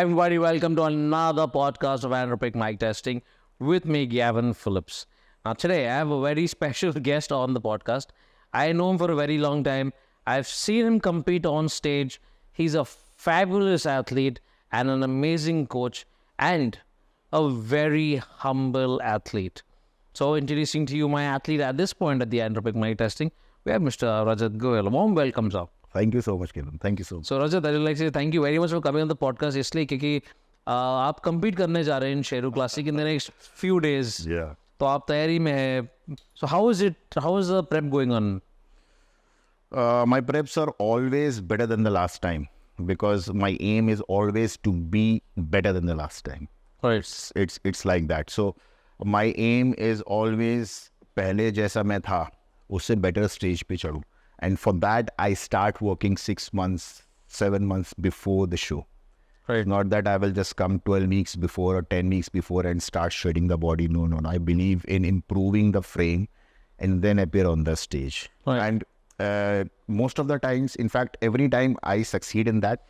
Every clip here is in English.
Hi everybody, welcome to another podcast of Anaerobic Mic Testing with me, Gavin Phillips. Now today I have a very special guest on the podcast. I know him for a very long time. I've seen him compete on stage. He's a fabulous athlete and an amazing coach and a very humble athlete. So introducing to you my athlete at this point at the Anaerobic Mic Testing, we have Mr. Rajat Goyal. A warm welcome, sir. Thank you so much, Kevin. Thank you so much. So Rajat, I would like to say thank you very much for coming on the podcast. इसलिए क्योंकि आप compete करने जा रहे हैं Sheru classic in the next few days. Yeah. तो आप तैयारी में है. So how is it? How is the prep going on? My preps are always better than the last time because my aim is always to be better than the last time. Right. It's like that. So my aim is always पहले जैसा मैं था उससे better stage पे चढ़ूं. And for that, I start working 6 months, 7 months before the show. Right. Not that I will just come 12 weeks before or 10 weeks before and start shredding the body. No. I believe in improving the frame and then appear on the stage. Right. And most of the times, in fact, every time I succeed in that.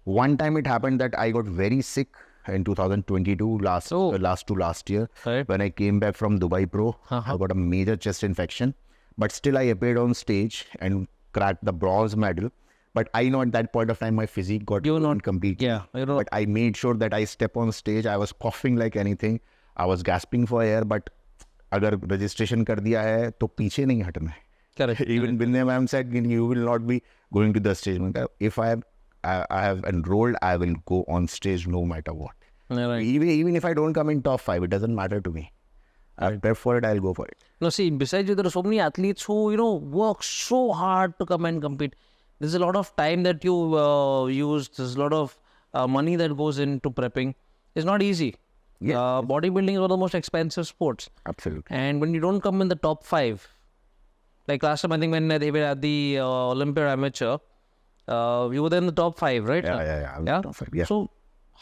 One time it happened that I got very sick in 2022, last to last year. Right. When I came back from Dubai Pro, I got a major chest infection. But still I appeared on stage and cracked the bronze medal. But I know at that point of time, my physique got incomplete. Yeah. But I made sure that I step on stage. I was coughing like anything. I was gasping for air. But अगर registration कर दिया है तो पीछे नहीं हटना है. Correct. Even Binay ma'am said you will not be going to the stage. If I have enrolled, I will go on stage no matter what. Right. Even if I don't come in top 5, it doesn't matter to me. I'll prep for it, I'll go for it. No, see, besides you, there are so many athletes who, work so hard to come and compete. There's a lot of time that you use. There's a lot of money that goes into prepping. It's not easy. Yeah. Bodybuilding is one of the most expensive sports. Absolutely. And when you don't come in the top 5, like last time I think when they were at the Olympia Amateur, you were there in the top 5, right? Yeah. I was top 5, yeah. So,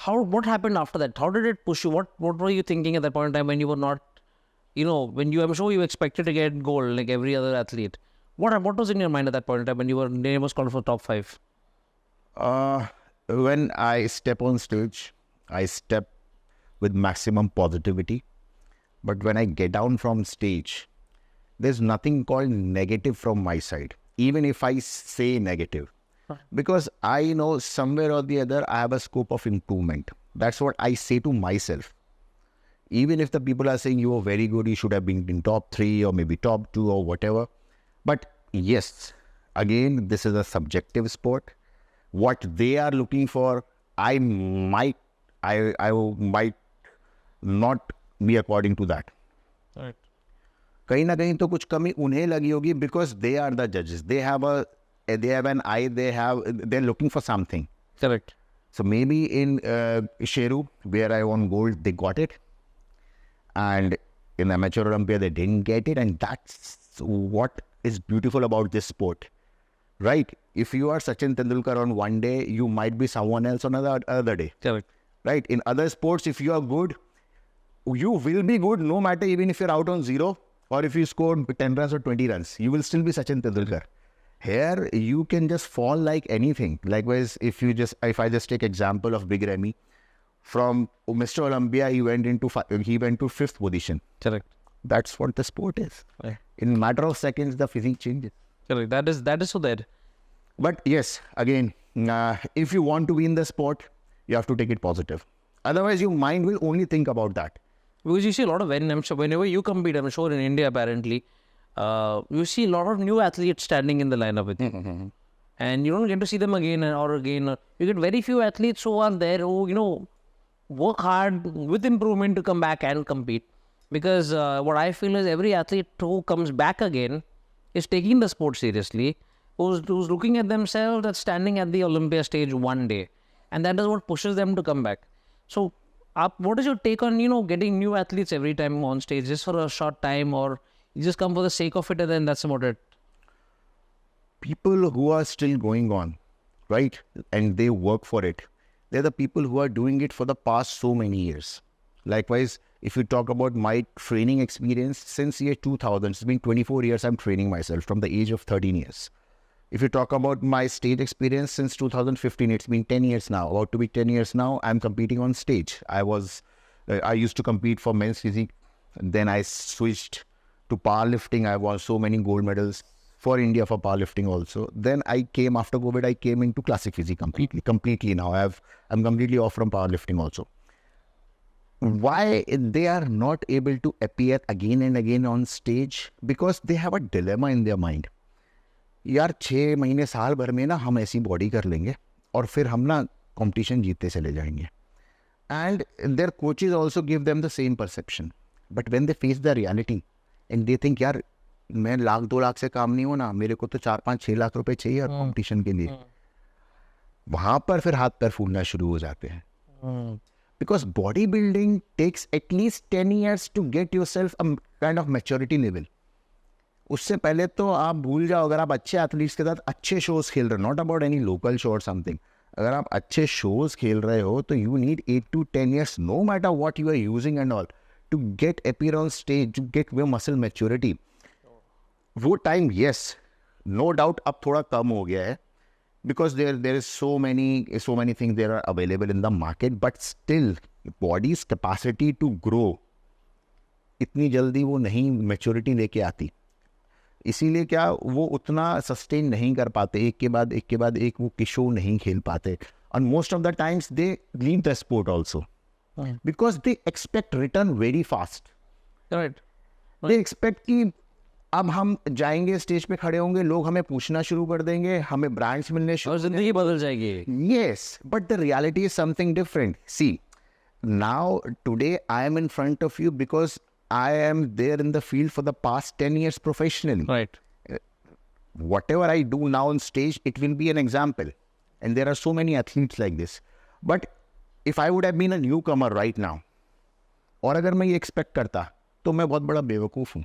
what happened after that? How did it push you? What were you thinking at that point in time when you were not, I'm sure you expected to get gold like every other athlete. What was in your mind at that point in time when your name was called for top 5? When I step on stage, I step with maximum positivity. But when I get down from stage, there's nothing called negative from my side. Even if I say negative. Because I know somewhere or the other, I have a scope of improvement. That's what I say to myself. Even if the people are saying you are very good, you should have been in top 3 or maybe top 2 or whatever. But yes, again, this is a subjective sport. What they are looking for, I might not be according to that. Right. कहीं ना कहीं तो कुछ कमी उन्हें लगी होगी because they are the judges. They have an eye. They're looking for something. Correct. So maybe in Sheru, where I won gold, they got it. And in Amateur Olympia, they didn't get it. And that's what is beautiful about this sport, right? If you are Sachin Tendulkar on one day, you might be someone else on another day. Correct. Right? In other sports, if you are good, you will be good no matter even if you're out on 0 or if you score 10 runs or 20 runs, you will still be Sachin Tendulkar. Here, you can just fall like anything. Likewise, if I just take example of Big Remy, from Mr. Olympia, he went to 5th position. Correct. That's what the sport is. Right. In a matter of seconds, the physique changes. Correct. That is so that. But yes, again, if you want to win the sport, you have to take it positive. Otherwise, your mind will only think about that. Because you see a lot of whenever you compete, I'm sure in India apparently, you see a lot of new athletes standing in the lineup with you. And you don't get to see them again or again. You get very few athletes who are there who, work hard with improvement to come back and compete. Because what I feel is every athlete who comes back again is taking the sport seriously, who's looking at themselves as standing at the Olympia stage one day. And that is what pushes them to come back. So, what is your take on, getting new athletes every time on stage just for a short time, or you just come for the sake of it and then that's about it? People who are still going on, right? And they work for it. They're the people who are doing it for the past so many years. Likewise, if you talk about my training experience since year 2000, it's been 24 years I'm training myself from the age of 13 years. If you talk about my stage experience since 2015, it's been 10 years now, about to be 10 years now, I'm competing on stage. I used to compete for men's physique. Then I switched to powerlifting. I won so many gold medals for India for powerlifting also. Then I came, after COVID, I came into classic physique completely now. I'm completely off from powerlifting also. Why they are not able to appear again and again on stage? Because they have a dilemma in their mind. यार 6 महीने साल भर में ना हम ऐसी body कर लेंगे और फिर हम ना कंपटीशन जीतते चले जाएंगे. And their coaches also give them the same perception. But when they face the reality and they think यार मैं 1 लाख 2 लाख से काम नहीं हो ना, मेरे को तो 4-5-6 लाख रुपए चाहिए कंपटीशन के लिए, वहाँ पर फिर हाथ पैर फूलना शुरू हो जाते हैं. Because body building takes at least 10 years to get yourself a kind of maturity level. उससे पहले तो आप भूल जाओ, अगर आप अच्छे एथलीट्स के साथ अच्छे शोज खेल रहे हो, not about any local show और समथिंग, अगर आप अच्छे शोज खेल रहे हो तो you need 8 to 10 years, no matter what you are using and all, to get appear on stage, to get your muscle maturity. वो टाइम यस नो डाउट अब थोड़ा कम हो गया है, because there is so many things there are available in the market, but still body's capacity to grow इतनी जल्दी वो नहीं मैच्योरिटी लेके आती. इसीलिए क्या वो उतना सस्टेन नहीं कर पाते, एक के बाद एक वो शो नहीं खेल पाते. और most of the times they leave the sport also because they expect return very fast. Right. They expect कि अब हम जाएंगे, स्टेज पे खड़े होंगे, लोग हमें पूछना शुरू कर देंगे, हमें ब्रांड्स मिलने शुरू, और जिंदगी बदल जाएगी. Yes, but the reality is something different. See, now today I am in front of you because I am there in the field for the past 10 years professionally. Right. Whatever I do now on stage, it will be an example. And there are so many athletes like this. But if I would have been a newcomer right now, और अगर मैं ये expect करता तो मैं बहुत बड़ा बेवकूफ़ हूँ.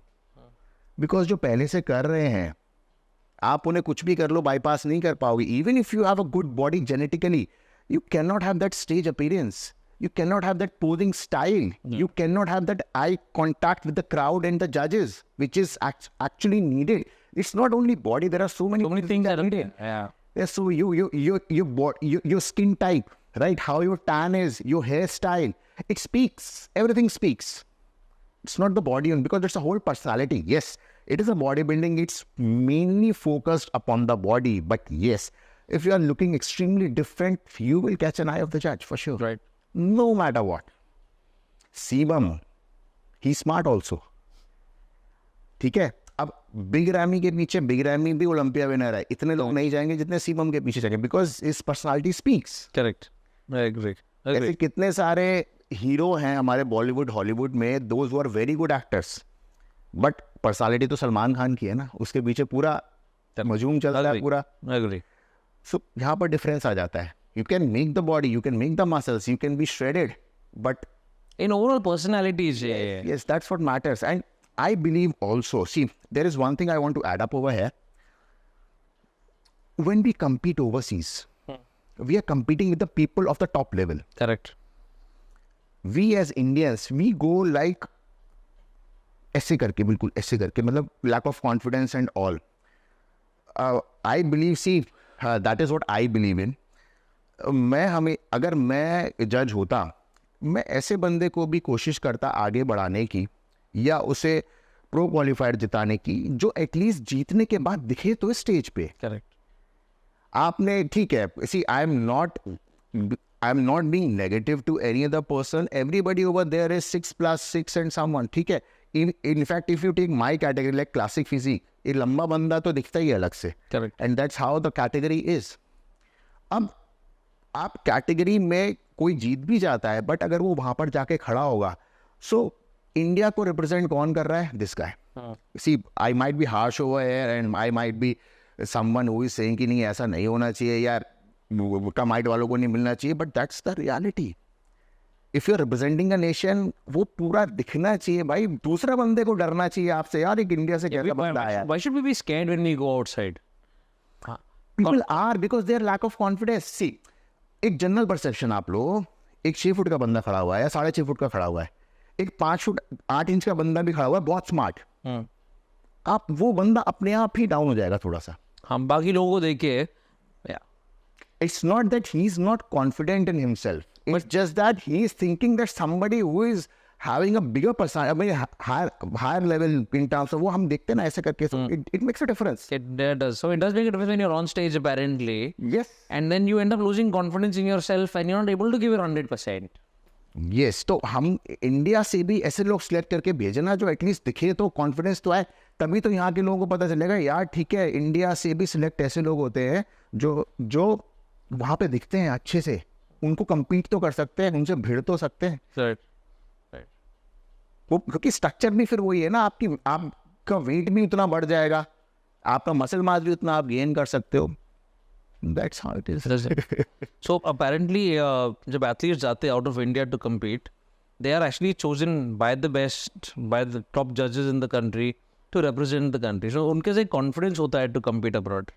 बिकॉज जो पहले से कर रहे हैं, आप उन्हें कुछ भी कर लो, बाईपास नहीं कर पाओगे. Even if you have a good body genetically, you cannot have that stage appearance. You cannot have that posing style. You cannot have that eye contact with the crowd and the judges, which is actually needed. It's not only body. There are so many things that are needed. Yeah. Yeah. So your skin type, right? How your tan is, your hairstyle. It speaks. Everything speaks. It's not the body, because it's a whole personality. Yes, it is a bodybuilding. It's mainly focused upon the body. But yes, if you are looking extremely different, you will catch an eye of the judge for sure. Right. No matter what. Sibam, he's smart also. ठीक है. अब big ramie के पीछे, big ramie भी Olympia winner है, इतने लोग नहीं जाएंगे जितने सीबम के पीछे जाएंगे, बिकॉज इस personality speaks. Correct. I agree. ऐसे कितने सारे हीरो हैं हमारे बॉलीवुड हॉलीवुड में, those who are very good actors, but personality तो सलमान खान की है ना, उसके पीछे पूरा मजूम चल रहा है पूरा. Agree. सो यहाँ पर डिफरेंस आ जाता है. You can make the body, you can make the muscles, you can be shredded, but In overall personalities, yeah. yes, that's what matters. And I believe also, see, there is one thing I want to add up over here. When we compete overseas, we are competing with the people of the top level. Correct. We as Indians, we go like ऐसे करके, बिल्कुल ऐसे करके, मतलब lack of confidence and all. I believe, see, that is what I believe in. अगर मैं जज होता, मैं ऐसे बंदे को भी कोशिश करता आगे बढ़ाने की या उसे प्रो क्वालिफायर जिताने की, जो एटलीस्ट जीतने के बाद दिखे तो स्टेज पे. Correct. आपने ठीक है, see I am not being negative to any other person. Everybody over there is 6+6 and someone. ठीक है. In fact if you take my category like classic physique, ये लंबा बंदा तो दिखता ही है अलग से. Correct. And that's how the category is. अब आप कैटेगरी में कोई जीत भी जाता है, बट अगर वो वहां पर जाके खड़ा होगा, सो इंडिया को रिप्रेजेंट कौन कर रहा है? This guy. See I might be harsh over here and I might be someone who is saying कि नहीं ऐसा नहीं होना चाहिए यार, कमाइट वालों को नहीं मिलना चाहिए, but that's the reality. If you are representing a nation, वो पूरा दिखना चाहिए भाई. दूसरा बंदे को डरना चाहिए आपसे, यार एक इंडिया से कैसा बंदा आया. Why should we be scared when we go outside? People are, because their lack of confidence. See, एक जनरल परसेप्शन आप लो, एक 6 फुट का बंदा खड़ा हुआ है या 6.5 फुट का खड़ा हुआ है, एक 5 फुट 8 इंच का बंदा भी खड़ा हुआ है, बहुत स्मार्ट. आप वो बंदा अपने आप ही डाउन हो जाएगा थोड़ा सा. हम बाकी लोगों को देख के yeah. It's not that he's not confident in himself. It's just that he is thinking that somebody who is having a bigger person, I mean, higher level in terms of वो हम देखते हैं ना ऐसे करके, so it makes a difference. It does. So it does make a difference when you're on stage apparently. Yes. And then you end up losing confidence in yourself and you're not able to give your 100%. Yes. तो हम India से भी ऐसे लोग select करके भेजना जो at least दिखे तो कॉन्फिडेंस तो आए, तभी तो यहाँ के लोगों को पता चलेगा यार ठीक है, इंडिया से भी सिलेक्ट ऐसे लोग होते हैं जो वहाँ पे दिखते हैं अच्छे से, उनको compete तो कर सकते हैं, उनसे भिड़ तो सकते हैं। Right. वो क्योंकि स्ट्रक्चर भी फिर वही है ना, आपका वेट भी उतना बढ़ जाएगा, आपका मसल मास भी उतना आप गेन कर सकते हो। That's how it is. So apparently, जब athletes जाते out of India to compete, they are actually chosen by the best, by the top judges in the country to represent the country. So उनके से confidence होता है to compete abroad,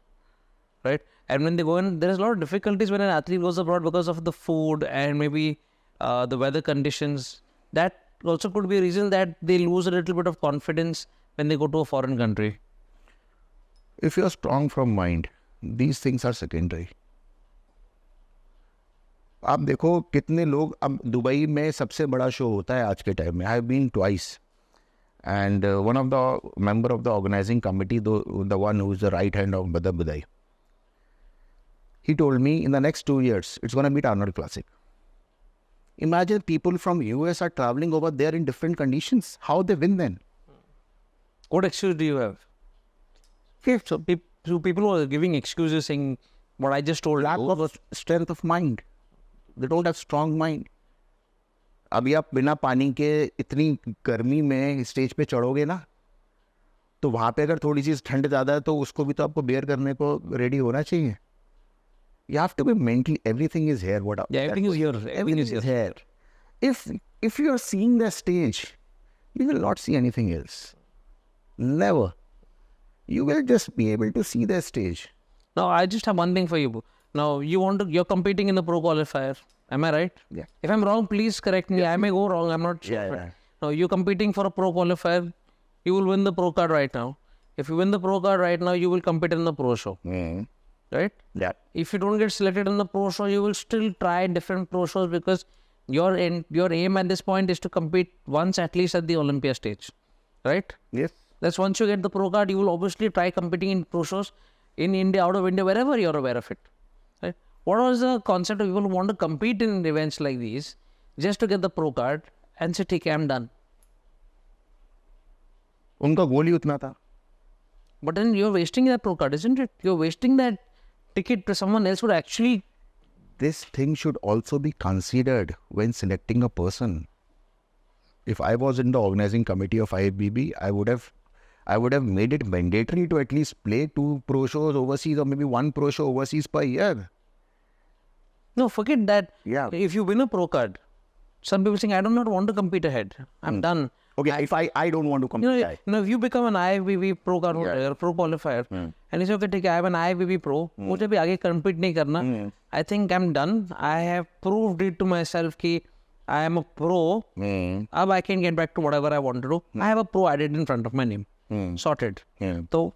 right? And when they go in, there is a lot of difficulties when an athlete goes abroad because of the food and maybe the weather conditions. That also could be a reason that they lose a little bit of confidence when they go to a foreign country. If you are strong from mind, these things are secondary. आप देखो कितने लोग, अब Dubai में सबसे बड़ा show होता है आज के टाइम में. I have been twice, and one of the member of the organizing committee, the one who is the right hand of Badr Budai, he told me in the next 2 years it's going to beat Arnold Classic. Imagine people from US are traveling over there in different conditions. How they win then? What excuse do you have? Okay. So people who are giving excuses saying what I just told Lack you. of strength of mind. They don't have strong mind. अभी आप बिना पानी के इतनी गर्मी में stage पे चढ़ोगे ना, तो वहाँ पे अगर थोड़ी सी ठंड ज़्यादा है तो उसको भी तो आपको बेयर करने को रेडी होना चाहिए. You have to be mentally, everything is here. Everything is here. Everything is here. If you are seeing the stage, you will not see anything else. Never. You will just be able to see the stage. Now, I just have one thing for you. Now, you're competing in the pro qualifier. Am I right? Yeah. If I'm wrong, please correct me. I may go wrong. I'm not sure. Yeah. Now, you're competing for a pro qualifier. You will win the pro card right now. If you win the pro card right now, you will compete in the pro show. Right? Yeah. If you don't get selected in the pro show, you will still try different pro shows because your aim at this point is to compete once at least at the Olympia stage. Right? Yes. That's once you get the pro card, you will obviously try competing in pro shows in India, out of India, wherever you're aware of it. Right? What was the concept of people who want to compete in events like these just to get the pro card and say, okay, I'm done? उनका गोल ही उतना था. But then you're wasting that pro card, isn't it? You're wasting that ticket to someone else who actually... This thing should also be considered when selecting a person. If I was in the organizing committee of IFBB, I would have made it mandatory to at least play 2 pro shows overseas or maybe 1 pro show overseas per year. No, forget that. Yeah. If you win a pro card, some people saying, I do not want to compete ahead. I'm done. Okay, if I don't want to compete. If you become an IFBB pro card holder, pro qualifier, and you say, okay, I have an IFBB pro, मुझे भी आगे compete नहीं करना. I think I'm done. I have proved it to myself कि I am a pro. अब I can get back to whatever I want to do. I have a pro added in front of my name. Sorted. So,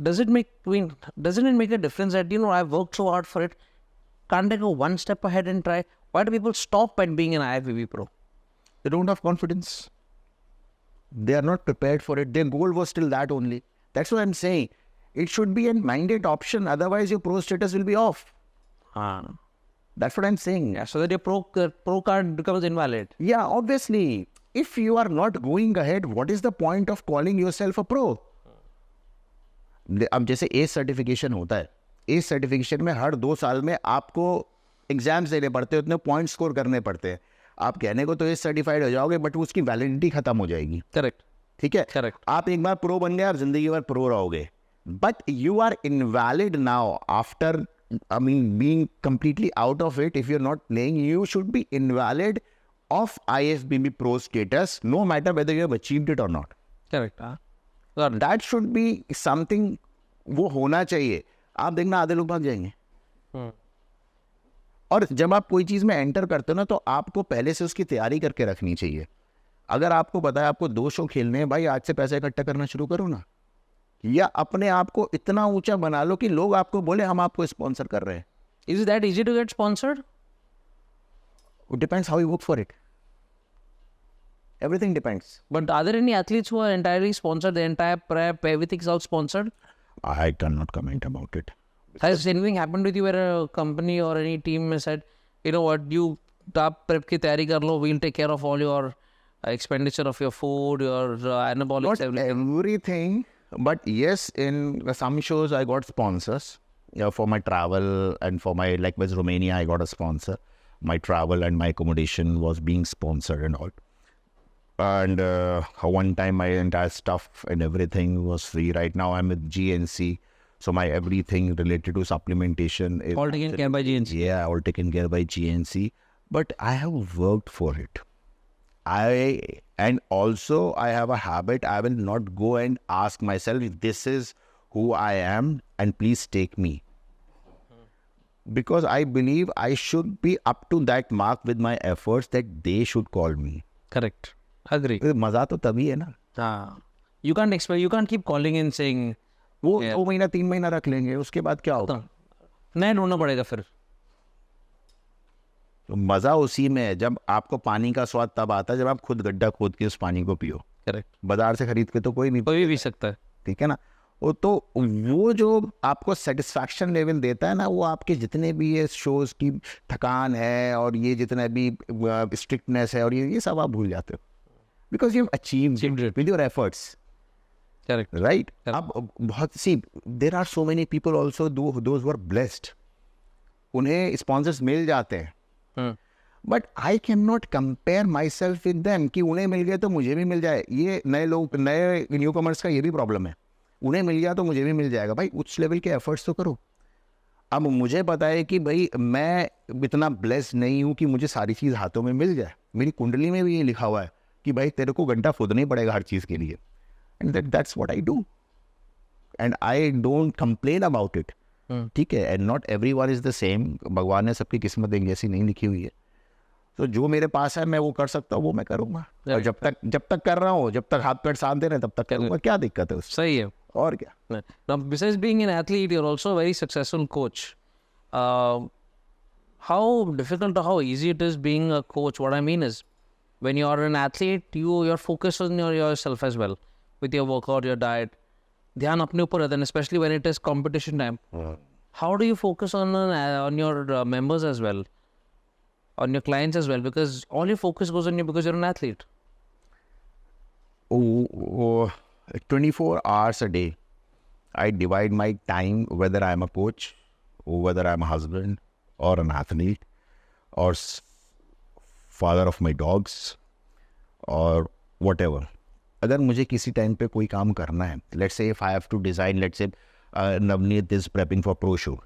doesn't it make a difference that, I've worked so hard for it? Can't I go one step ahead and try? Why do people stop at being an IFBB pro? They don't have confidence. They are not prepared for it. Their goal was still that only. That's what I'm saying. It should be a mandate option. Otherwise, your pro status will be off. That's what I'm saying. Yeah, so that your pro card becomes invalid. Yeah, obviously. If you are not going ahead, what is the point of calling yourself a pro? अब जैसे as certification होता है, as certification में हर 2 साल में आपको exams देने पड़ते हैं, उतने पॉइंट स्कोर करने पड़ते हैं. आप कहने को तो एज सर्टिफाइड हो जाओगे, बट उसकी वैलिडिटी खत्म हो जाएगी. करेक्ट. ठीक है. करेक्ट. आप एक बार प्रो बन गए, आप जिंदगी भर प्रो रहोगे. But you are invalid now after being completely out of it. If you're not playing, you should be invalid of IFBB pro status, no matter whether you have achieved it or not. Correct. That should be something वो होना चाहिए. आप देखना आधे लोग भाग जाएंगे. और जब आप कोई चीज़ में एंटर करते हो ना, तो आपको पहले से उसकी तैयारी करके रखनी चाहिए. अगर आपको पता है आपको 2 शो खेलने हैं, भाई आज से पैसा इकट्ठा करना शुरू करो ना. या अपने आप को इतना ऊंचा बना लो कि लोग आपको बोले हम आपको स्पॉन्सर कर रहे हैं. Is it that easy to get sponsored? It depends how you work for it. Everything depends. But are there any athletes who are entirely sponsored? The entire prep, everything's all sponsored? I cannot comment about it. Has anything happened with you where a company or any team has said, you know what, you आप prep की तैयारी कर लो, we'll take care of all your expenditure of your food, your anabolics, Not everything. everything, but yes, in some shows I got sponsors. For my travel and for my, like with Romania, I got a sponsor. My travel and my accommodation was being sponsored and all. And one time my entire stuff and everything was free. Right now I'm with GNC. So my everything related to supplementation is All taken care by GNC. Yeah, all taken care by GNC. But I have worked for it. And also I have a habit. I will not go and ask myself if this is who I am and please take me. Because I believe I should be up to that mark with my efforts that they should call me. Correct. Agree. मजा तो तभी है ना. हाँ. You can't expect, you can't keep calling in saying, वो 2 महीना 3 महीना रख लेंगे, उसके बाद क्या होगा? नया ढूंढना पड़ेगा फिर. तो मजा उसी में है. जब आपको पानी का स्वाद तब आता है जब आप खुद गड्ढा खोद के उस पानी को पियो. करेक्ट. बाजार से खरीद के तो कोई नहीं, कोई भी सकता है. ठीक है ना. तो वो जो आपको सेटिस्फैक्शन लेवल देता है ना, वो आपके जितने भी ये शोज की थकान है और ये जितना भी स्ट्रिक्टनेस है और ये सब आप भूल जाते हो. Because you achieved with your efforts. Correct. Right. अब बहुत सी there are so many people also those were blessed, उन्हें स्पॉन्सर्स मिल जाते हैं. But I can not compare myself with them कि उन्हें मिल गए तो मुझे भी मिल जाए. ये नए लोग, नए न्यू कमर्स का ये भी प्रॉब्लम है. उन्हें मिल गया तो मुझे भी मिल जाएगा. भाई उस लेवल के एफर्ट्स तो करो. अब मुझे पता है कि भाई मैं इतना ब्लेस्ड नहीं हूँ कि मुझे सारी चीज़ हाथों में मिल जाए. मेरी कुंडली में भी ये लिखा हुआ है कि भाई तेरे को घंटा खोदना ही पड़ेगा हर चीज़ के लिए. And that's what I do and I don't complain about it. ठीक है. And not everyone is the same. भगवान ने सबकी किस्मत एक जैसी नहीं लिखी हुई है. तो जो मेरे पास है मैं वो कर सकता हूँ, वो मैं करूँगा. और जब तक कर रहा हूँ, जब तक हाथ पैर साथ दे रहे हैं तब तक करूँगा. क्या दिक्कत है उससे? सही है. और क्या. Now, besides being an athlete, you're also a very successful coach. How difficult or how easy it is being a coach? What I mean is, when you're an athlete, you're focused on yourself as well, with your workout, your diet. ध्यान अपने ऊपर रहता है, especially when it is competition time. How do you focus on your members as well, on your clients as well? Because all your focus goes on you because you're an athlete. 24 hours a day, I divide my time, whether I'm a coach, or whether I'm a husband, or an athlete, or father of my dogs, or whatever. अगर मुझे किसी time पे कोई काम करना है, let's say if I have to design, let's say Navneet is prepping for pro show,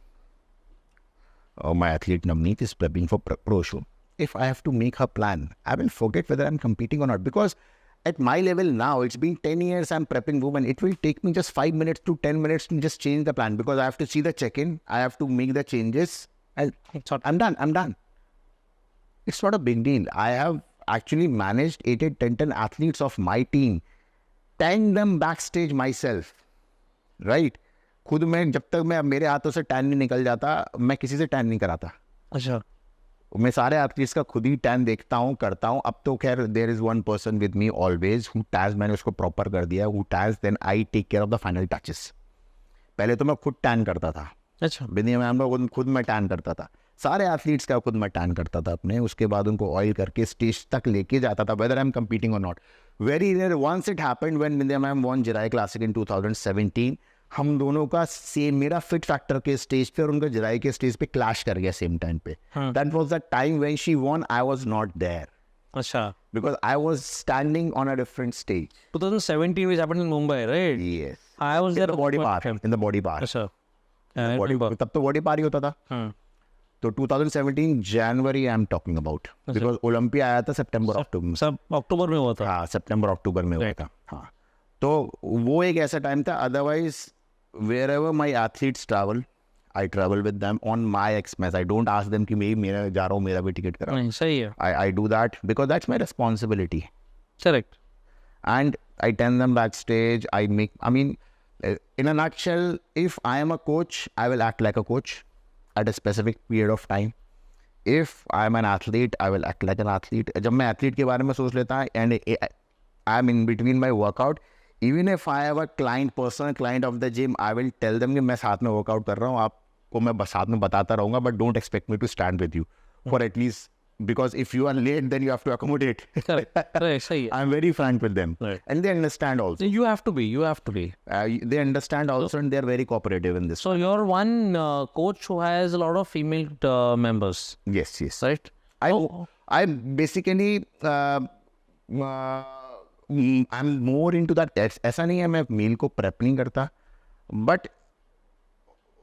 or my athlete Navneet is prepping for pro show. If I have to make her plan, I will forget whether I'm competing or not, because at my level now, it's been 10 years I'm prepping women. It will take me just 5 minutes to 10 minutes to just change the plan, because I have to see the check-in, I have to make the changes, and I'm done. It's not a big deal. I have actually managed 8 10 athletes of my team, 10 them backstage myself, right? खुद मैं जब तक मैं मेरे हाथों से tan नहीं निकल जाता, मैं किसी से टैन नहीं कराता. अच्छा. मैं सारे एथलीट्स का खुद ही टैन देखता हूँ, करता हूँ. अब तो खैर there is one person with me always who tags. मैंने उसको प्रॉपर कर दिया, who tags, then I take care of the final touches. पहले तो मैं खुद टैन करता था. अच्छा. बिंदिया मैम को खुद मैं टैन करता था. सारे एथलीट्स का खुद मैं टैन करता था अपने. उसके बाद उनको ऑयल करके स्टेज तक लेके जाता था, वेदर आई एम कम्पीटिंग और not. Very rare once it happened when Bindiya ma'am won Jerai classic in 2017. हम दोनों का सेम, मेरा फिट फैक्टर के स्टेज पे और उनका जिराई के स्टेज पे क्लैश कर गया सेम टाइम पे. That was the time when she won. I was not there. अच्छा. Because I was standing on a different stage. 2017 which happened in Mumbai, right? Yes. I was there. In the body part. In the body part. अच्छा. तब तो body पार ही होता था. तो 2017 January I am talking about, because Olympia आया था सितंबर अक्टूबर में. सब अक्टूबर में हुआ था. हाँ, सितंबर अक्टूबर में हुआ था. हाँ, तो वो एक ऐसा टाइम था. Otherwise wherever my athletes travel, I travel with them on my expense. I don't ask them कि मेरा जा रहा हूँ, मेरा भी टिकट करा. नहीं, सही है. I do that because that's my responsibility. Correct. And I tell them backstage. I mean, In a nutshell, if I am a coach, I will act like a coach at a specific period of time. If I am an athlete, I will act like an athlete. जब मैं athlete के बारे में सोच लेता है and I am in between my workout, even if I have a client, personal client of the gym, I will tell them कि मैं साथ में workout कर रहा हूँ, आपको मैं साथ में बताता रहूँगा, but don't expect me to stand with you for at least, because if you are late, then you have to accommodate. Correct. सही है. I'm very frank with them, Right. and they understand also. You have to be. They understand also, and they are very cooperative in this. So you're one coach who has a lot of female members, Yes, yes. right? I basically I'm more into that. ऐसा नहीं है मैं meal को prep नहीं करता, but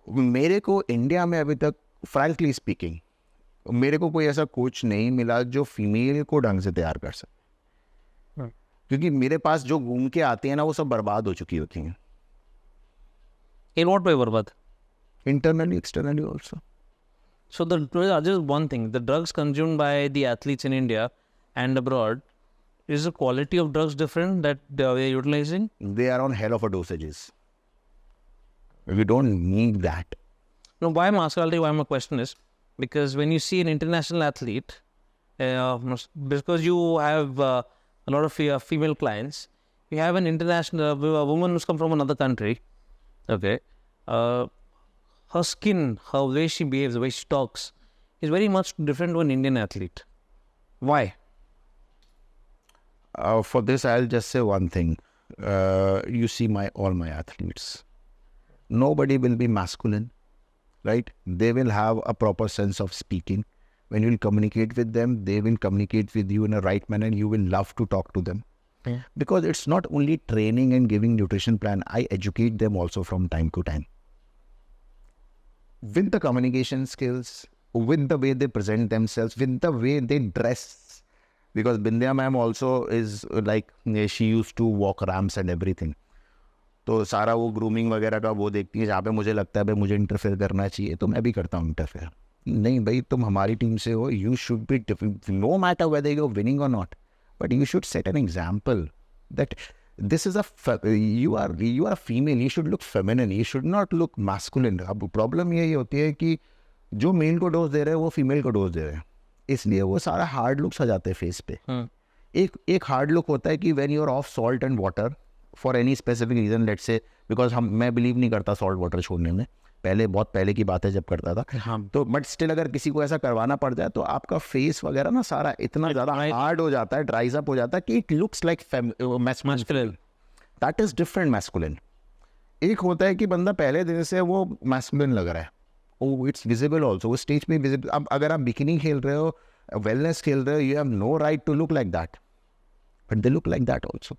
मेरे को India में अभी तक frankly speaking मेरे को कोई ऐसा कोच नहीं मिला जो फीमेल को ढंग से तैयार कर सके, क्योंकि मेरे पास जो घूम के आते हैं ना वो सब बर्बाद हो चुकी होती हैं. In what way, बर्बाद? Internally, externally also. So just one thing, the drugs consumed by the athletes in India and abroad, is the quality of drugs different that they are utilizing? They are on hell of a dosages. We don't need that. No, why I'm asking, I'll tell you why my question is, because when you see an international athlete, because you have a lot of female clients, you have an international a woman who's come from another country, okay, her skin, her way she behaves, the way she talks, is very much different to an Indian athlete. Why? For this, I'll just say one thing. You see all my athletes. Nobody will be masculine, right? They will have a proper sense of speaking. When you will communicate with them, they will communicate with you in a right manner. You will love to talk to them. Yeah. Because it's not only training and giving nutrition plan. I educate them also from time to time. With the communication skills, with the way they present themselves, with the way they dress. Because Bindya ma'am also is like, she used to walk ramps and everything. तो सारा वो grooming वगैरह का वो देखती है, जहाँ पे मुझे लगता है भाई मुझे इंटरफेयर करना चाहिए तो मैं भी करता हूँ इंटरफेयर. नहीं भाई, तुम हमारी टीम से हो, you should be no matter whether you are winning और not, but you should set an example that this is you are a female, you should look feminine, you should not look masculine. अब problem यही होती है कि जो mail को dose दे रहे हैं वो फीमेल को डोज दे रहे हैं, इसलिए वो सारा हार्ड लुक्स आ जाते हैं फेस पे. एक हार्ड लुक होता है कि when you are off salt and water for any specific reason, let's say because मैं बिलीव नहीं करता सॉल्ट वाटर छोड़ने में, बहुत पहले की बात है जब करता था. तो बट स्टिल अगर किसी को ऐसा करवाना पड़ जाए तो आपका फेस वगैरह ना सारा इतना ज़्यादा हार्ड हो जाता है, ड्राइज अप हो जाता है कि it looks like masculine. That is different masculine. एक होता है कि बंदा पहले दिन से वो मैस्कुलिन लग रहा है, ओ इट्स विजिबल ऑल्सो, वो स्टेज में विजिबल. अब अगर आप बिकिनी खेल रहे हो, वेलनेस खेल रहे हो, you have no right to look like that, but they look like that also.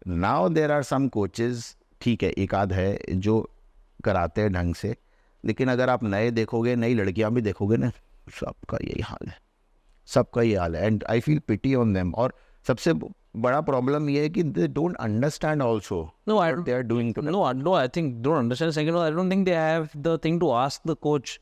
Now there are some coaches, ठीक है एक आध है जो कराते हैं ढंग से, लेकिन अगर आप नए देखोगे, नई लड़कियां भी देखोगे ना, सबका यही हाल है, सबका ये हाल है. And I feel pity on them. और सबसे बड़ा प्रॉब्लम ये है कि they don't understand also what they are doing. No, I think don't understand. Second of all, I don't think they have the thing to ask the coach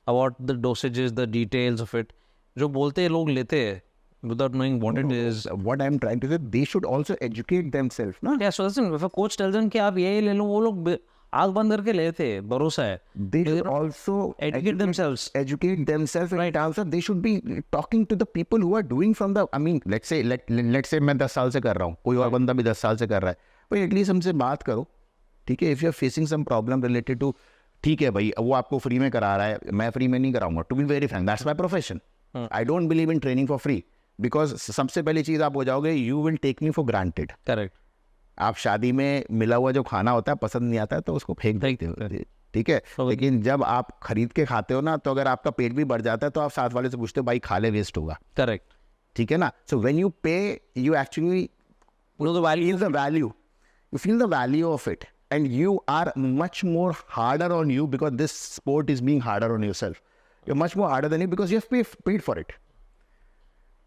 about the dosages, the details of it. जो बोलते हैं लोग लेते हैं without knowing what it is. What I'm trying to say, they should also educate themselves, ना? Yeah, so listen, if a coach tells them कि आप ये ले लो, वो लोग आग बंद करके लेते हैं, भरोसा है. They should also educate themselves. Educate themselves, right? Also, they should be talking to the people who are doing from the. I mean, let's say मैं 10 साल से कर रहा हूँ, कोई और बंदा भी 10 साल से कर रहा है, भाई एटलीस्ट हमसे बात करो, ठीक है? If you are facing some problem related to, ठीक है भाई वो आपको फ्री में करा रहा है, मैं फ्री में नहीं कराऊंगा. To be very frank, that's my profession. I don't believe in training for free. Because सबसे पहली चीज़ आप हो जाओगे, you will take me for granted. Correct. आप शादी में मिला हुआ जो खाना होता है पसंद नहीं आता है तो उसको फेंक देते हो, ठीक है? लेकिन जब आप खरीद के खाते हो ना, तो अगर आपका पेट भी बढ़ जाता है तो आप साथ वाले से पूछते हो भाई खा ले, वेस्ट होगा. करेक्ट. ठीक है ना? सो व्हेन यू पे, you actually feel the value of it, and you are much more harder on you because this sport is being harder on yourself. You're much more harder than you because you have paid for it.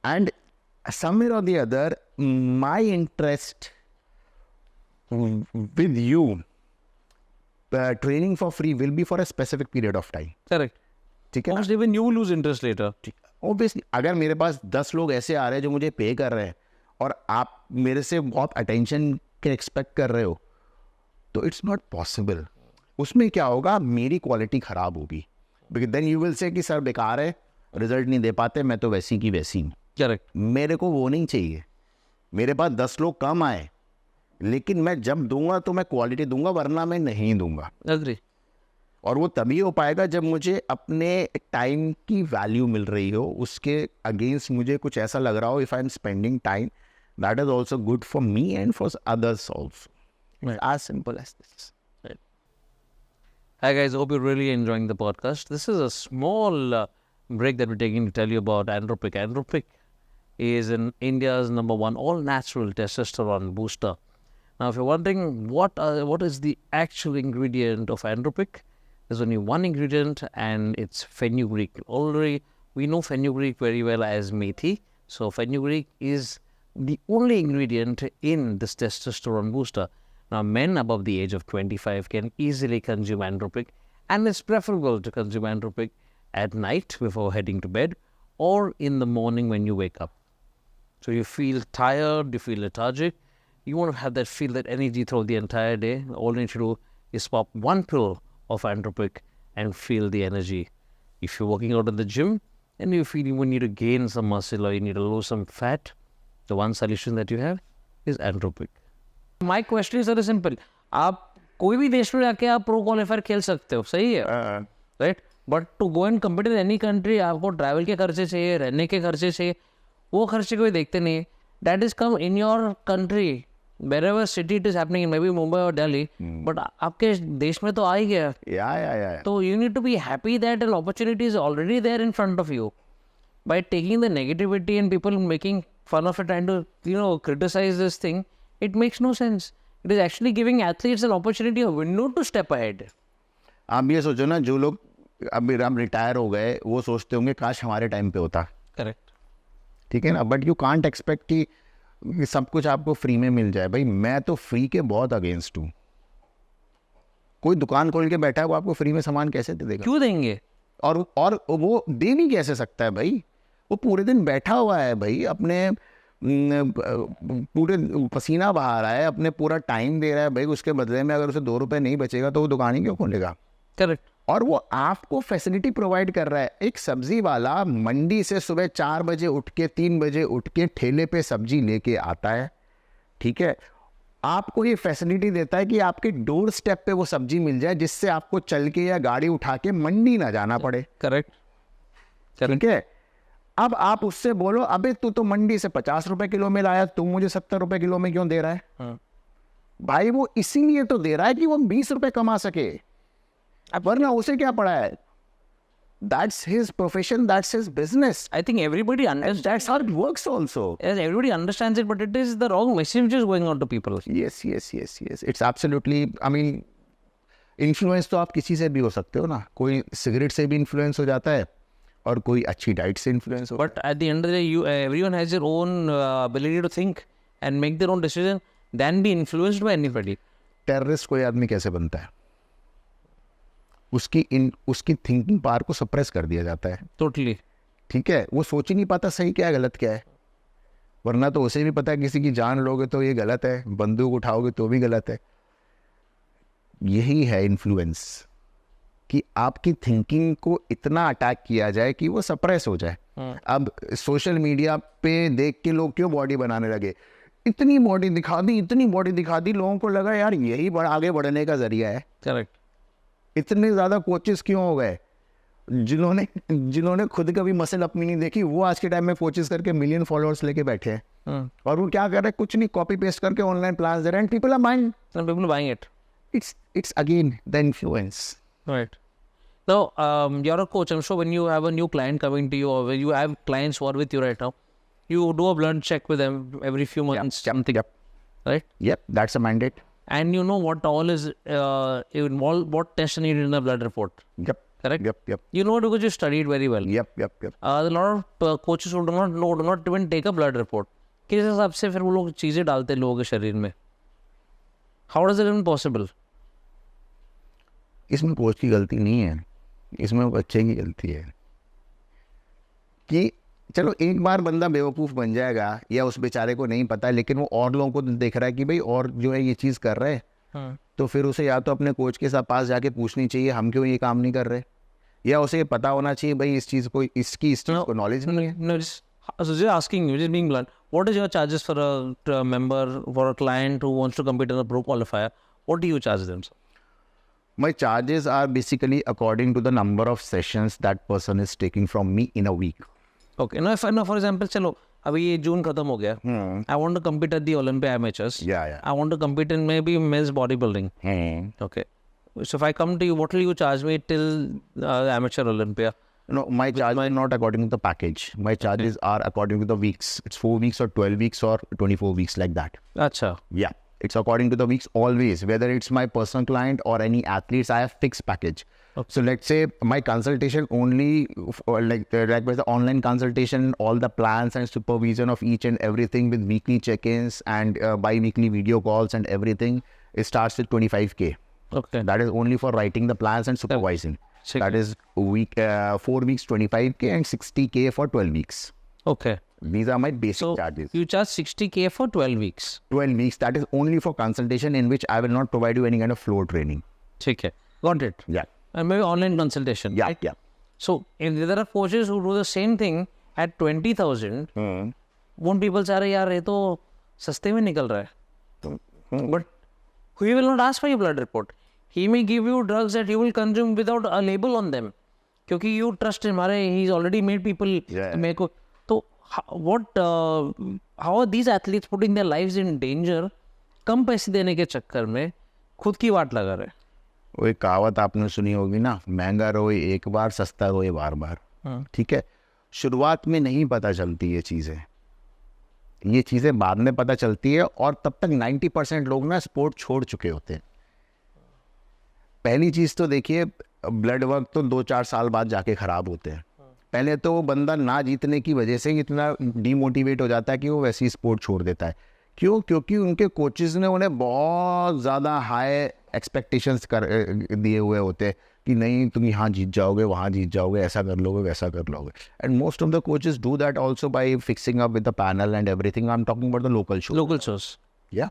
And somewhere or the other, my interest with you, training for free will be for a specific period of time. Correct. ठीक है? Even you will lose interest later. Obviously, अगर मेरे पास 10 लोग ऐसे आ रहे हैं जो मुझे पे कर रहे हैं और आप मेरे से बहुत अटेंशन के एक्सपेक्ट कर रहे हो, तो इट्स नॉट पॉसिबल. उसमें क्या होगा, मेरी क्वालिटी ख़राब होगी. देन यू विल से कि सर बेकार है, रिजल्ट नहीं दे पाते, मैं तो वैसी की वैसी हूँ. करेक्ट. मेरे को वो नहीं चाहिए. मेरे पास 10 लोग कम आए, लेकिन मैं जब दूंगा तो मैं क्वालिटी दूंगा, वरना मैं नहीं दूंगा. एग्री. और वो तभी हो पाएगा जब मुझे अपने टाइम की वैल्यू मिल रही हो, उसके अगेंस्ट मुझे कुछ ऐसा लग रहा हो, if I am spending time that is also good for me and for others also. As simple as this. Hi guys, hope you're really enjoying the podcast. This is a small break that we're taking to tell you about Andropic. Andropic is in India's #1 all-natural testosterone booster. Now, if you're wondering what is the actual ingredient of Andropic, there's only one ingredient, and it's fenugreek. Already, we know fenugreek very well as methi. So, fenugreek is the only ingredient in this testosterone booster. Now, men above the age of 25 can easily consume Andropic, and it's preferable to consume Andropic at night before heading to bed or in the morning when you wake up. So you feel tired, you feel lethargic, you want to have that energy throughout the entire day. All you need to do is pop one pill of Andropic and feel the energy. If you're working out in the gym and you feel you need to gain some muscle or you need to lose some fat, the one solution that you have is Andropic. My question is very simple. आप कोई भी देश में जाके आप pro qualifier खेल सकते हो, सही है, right? But to go and compete in any country, आपको ट्रैवल के खर्चे चाहिए, रहने के खर्चे चाहिए, वो खर्चे कोई देखते नहीं है. That is come in your country, wherever city it is happening, may be Mumbai और दिल्ली, बट आपके देश में तो आ ही गया. तो you need to be happy that an opportunity is already there in front of you. By taking the negativity and people making fun of it, trying to criticize this thing, it makes no sense. It is actually giving athletes an opportunity, a window to step ahead. आप ये सोचो ना, जो लोग अभी हम retire हो गए, वो सोचते होंगे काश हमारे टाइम पे होता. करेक्ट. ठीक है ना. बट यू कांट एक्सपेक्ट कि सब कुछ आपको फ्री में मिल जाए. भाई मैं तो फ्री के बहुत अगेंस्ट हूँ. कोई दुकान खोल के बैठा है, वो आपको फ्री में सामान कैसे दे देगा? क्यों देंगे? और वो दे नहीं कैसे सकता है भाई? वो पूरे दिन बैठा हुआ है भाई, अपने पूरे पसीना बहा रहा है, अपने पूरा टाइम दे रहा है भाई. उसके बदले में अगर उसे 2 रुपए नहीं बचेगा तो वो दुकान ही क्यों खोलेगा? करेक्ट. और वो आपको फैसिलिटी प्रोवाइड कर रहा है. एक सब्जी वाला मंडी से सुबह 4 बजे उठ के 3 बजे उठ के ठेले पे सब्जी लेके आता है, ठीक है. आपको ये फैसिलिटी देता है कि आपके डोर स्टेप पे वो सब्जी मिल जाए, जिससे आपको चल के या गाड़ी उठा के मंडी ना जाना पड़े. करेक्ट. ठीक है. अब आप उससे बोलो, अबे तू तो मंडी से 50 रुपए किलो में लाया, तू मुझे 70 रुपए किलो में क्यों दे रहा है? भाई वो इसीलिए तो दे रहा है कि वो 20 रुपए कमा सके, वरना उसे क्या पड़ा है? That's his profession, that's his business. I think everybody understands. That's how it works also. Yes, everybody understands it, but it is the wrong message which is going out to people. Yes. It's absolutely, I mean, influence तो आप किसी से भी हो सकते हो ना. कोई सिगरेट से भी इन्फ्लुएंस हो जाता है और कोई अच्छी डाइट से इन्फ्लुएंस हो. But at the end of the day, everyone has their own ability to think and make their own decision, than be influenced by anybody. Terrorist कोई आदमी कैसे बनता है? उसकी थिंकिंग पावर को सप्रेस कर दिया जाता है. Totally. ठीक है. वो सोच ही नहीं पाता सही क्या है गलत क्या है. वरना तो उसे भी पता है किसी की जान लोगे तो ये गलत है, बंदूक उठाओगे तो भी गलत है. यही है इन्फ्लुएंस, कि आपकी थिंकिंग को इतना अटैक किया जाए कि वो सप्रेस हो जाए. अब सोशल मीडिया पे देख के लोग क्यों बॉडी बनाने लगे? इतनी बॉडी दिखा दी, लोगों को लगा यार यही आगे बढ़ने का जरिया है. करेक्ट. इतने ज़्यादा कोचेस क्यों हो गए? जिन्होंने खुद कभी मसल अपनी नहीं देखी, वो आज के टाइम में कोचेस करके मिलियन फॉलोअर्स लेके बैठे हैं. और वो क्या कर रहे हैं? कुछ नहीं, कॉपी पेस्ट करके ऑनलाइन प्लान्स दे रहे हैं. People are buying. People buying it. It's again the influence. Right. Now, you're a coach. I'm sure when you have a new client coming to you, or when you have clients who are with you right now, you do a blood check with them every few months. Something. Yep. Right? Yep, that's a mandate. And you know what all is involved, what tests are needed in a blood report. Yep. Correct? Yep. You know it because you studied very well. Yep. A lot of coaches who do not even take a blood report. किस हिसाब से फिर वो लोग चीज़ें डालते हैं लोगों के शरीर में? How is it even possible? इसमें कोच की गलती नहीं है, इसमें बच्चे की गलती है. कि चलो एक बार बंदा बेवकूफ़ बन जाएगा, या उस बेचारे को नहीं पता, लेकिन वो और लोगों को देख रहा है कि भाई और जो है ये चीज़ कर रहे हैं, तो फिर उसे या तो अपने कोच के साथ पास जाके पूछनी चाहिए हम क्यों ये काम नहीं कर रहे, या उसे ये पता होना चाहिए भाई इस चीज़ को इस चीज़ को नॉलेज नहीं है. No, just asking you, just being blunt. What is your charges for a member, for a client who wants to compete in a pro qualifier? What do you charge them? Sir? My charges are basically according to the number of sessions that person is taking from me in a week. Okay. Now, for example, चलो अभी ये जून खत्म हो गया. I want to compete at the Olympia amateurs. Yeah. I want to compete in maybe men's bodybuilding. Okay. So if I come to you, what will you charge me till amateur Olympia? No, my charge is not according to the package. My charges are according to the weeks. It's 4 weeks or 12 weeks or 24 weeks like that. Acha. Yeah. It's according to the weeks always. Whether it's my personal client or any athletes, I have fixed package. Okay. So let's say my consultation only, like with the online consultation, all the plans and supervision of each and everything with weekly check-ins and bi-weekly video calls and everything, it starts with 25K. Okay. That is only for writing the plans and supervising. That is 4 weeks 25K and 60K for 12 weeks. Okay. These are my basic charges. You charge 60K for 12 weeks. 12 weeks. That is only for consultation, in which I will not provide you any kind of floor training. Okay. Got it. Yeah. And maybe online consultation. Yeah. Right? Yeah. So if there are coaches who do the same thing at 20,000, won't people say, यार ये तो सस्ते में निकल रहा है. But he will not ask for your blood report. He may give you drugs that you will consume without a label on them. क्योंकि you trust him. He's already made people. Yeah. So how are these athletes putting their lives in danger? कम पैसे देने के चक्कर में खुद की वाट लगा रहे. वो एक कहावत आपने सुनी होगी ना, महंगा रोए एक बार सस्ता रोए बार बार. ठीक है. शुरुआत में नहीं पता चलती ये चीज़ें बाद में पता चलती है, और तब तक 90% लोग ना स्पोर्ट छोड़ चुके होते हैं. पहली चीज़ तो देखिए, ब्लड वर्क तो 2-4 साल बाद जाके ख़राब होते हैं. पहले तो वो बंदा ना जीतने की वजह से इतना डीमोटिवेट हो जाता है कि वो वैसी स्पोर्ट छोड़ देता है. क्यों? क्योंकि उनके कोचेज़ ने उन्हें बहुत ज़्यादा हाई एक्सपेक्टेशंस कर दिए हुए होते हैं कि नहीं तुम यहाँ जीत जाओगे, वहाँ जीत जाओगे, ऐसा कर लोगे, वैसा कर लोगे. And most of the coaches do that also by fixing up with the panel and everything. I am talking about the local shows. या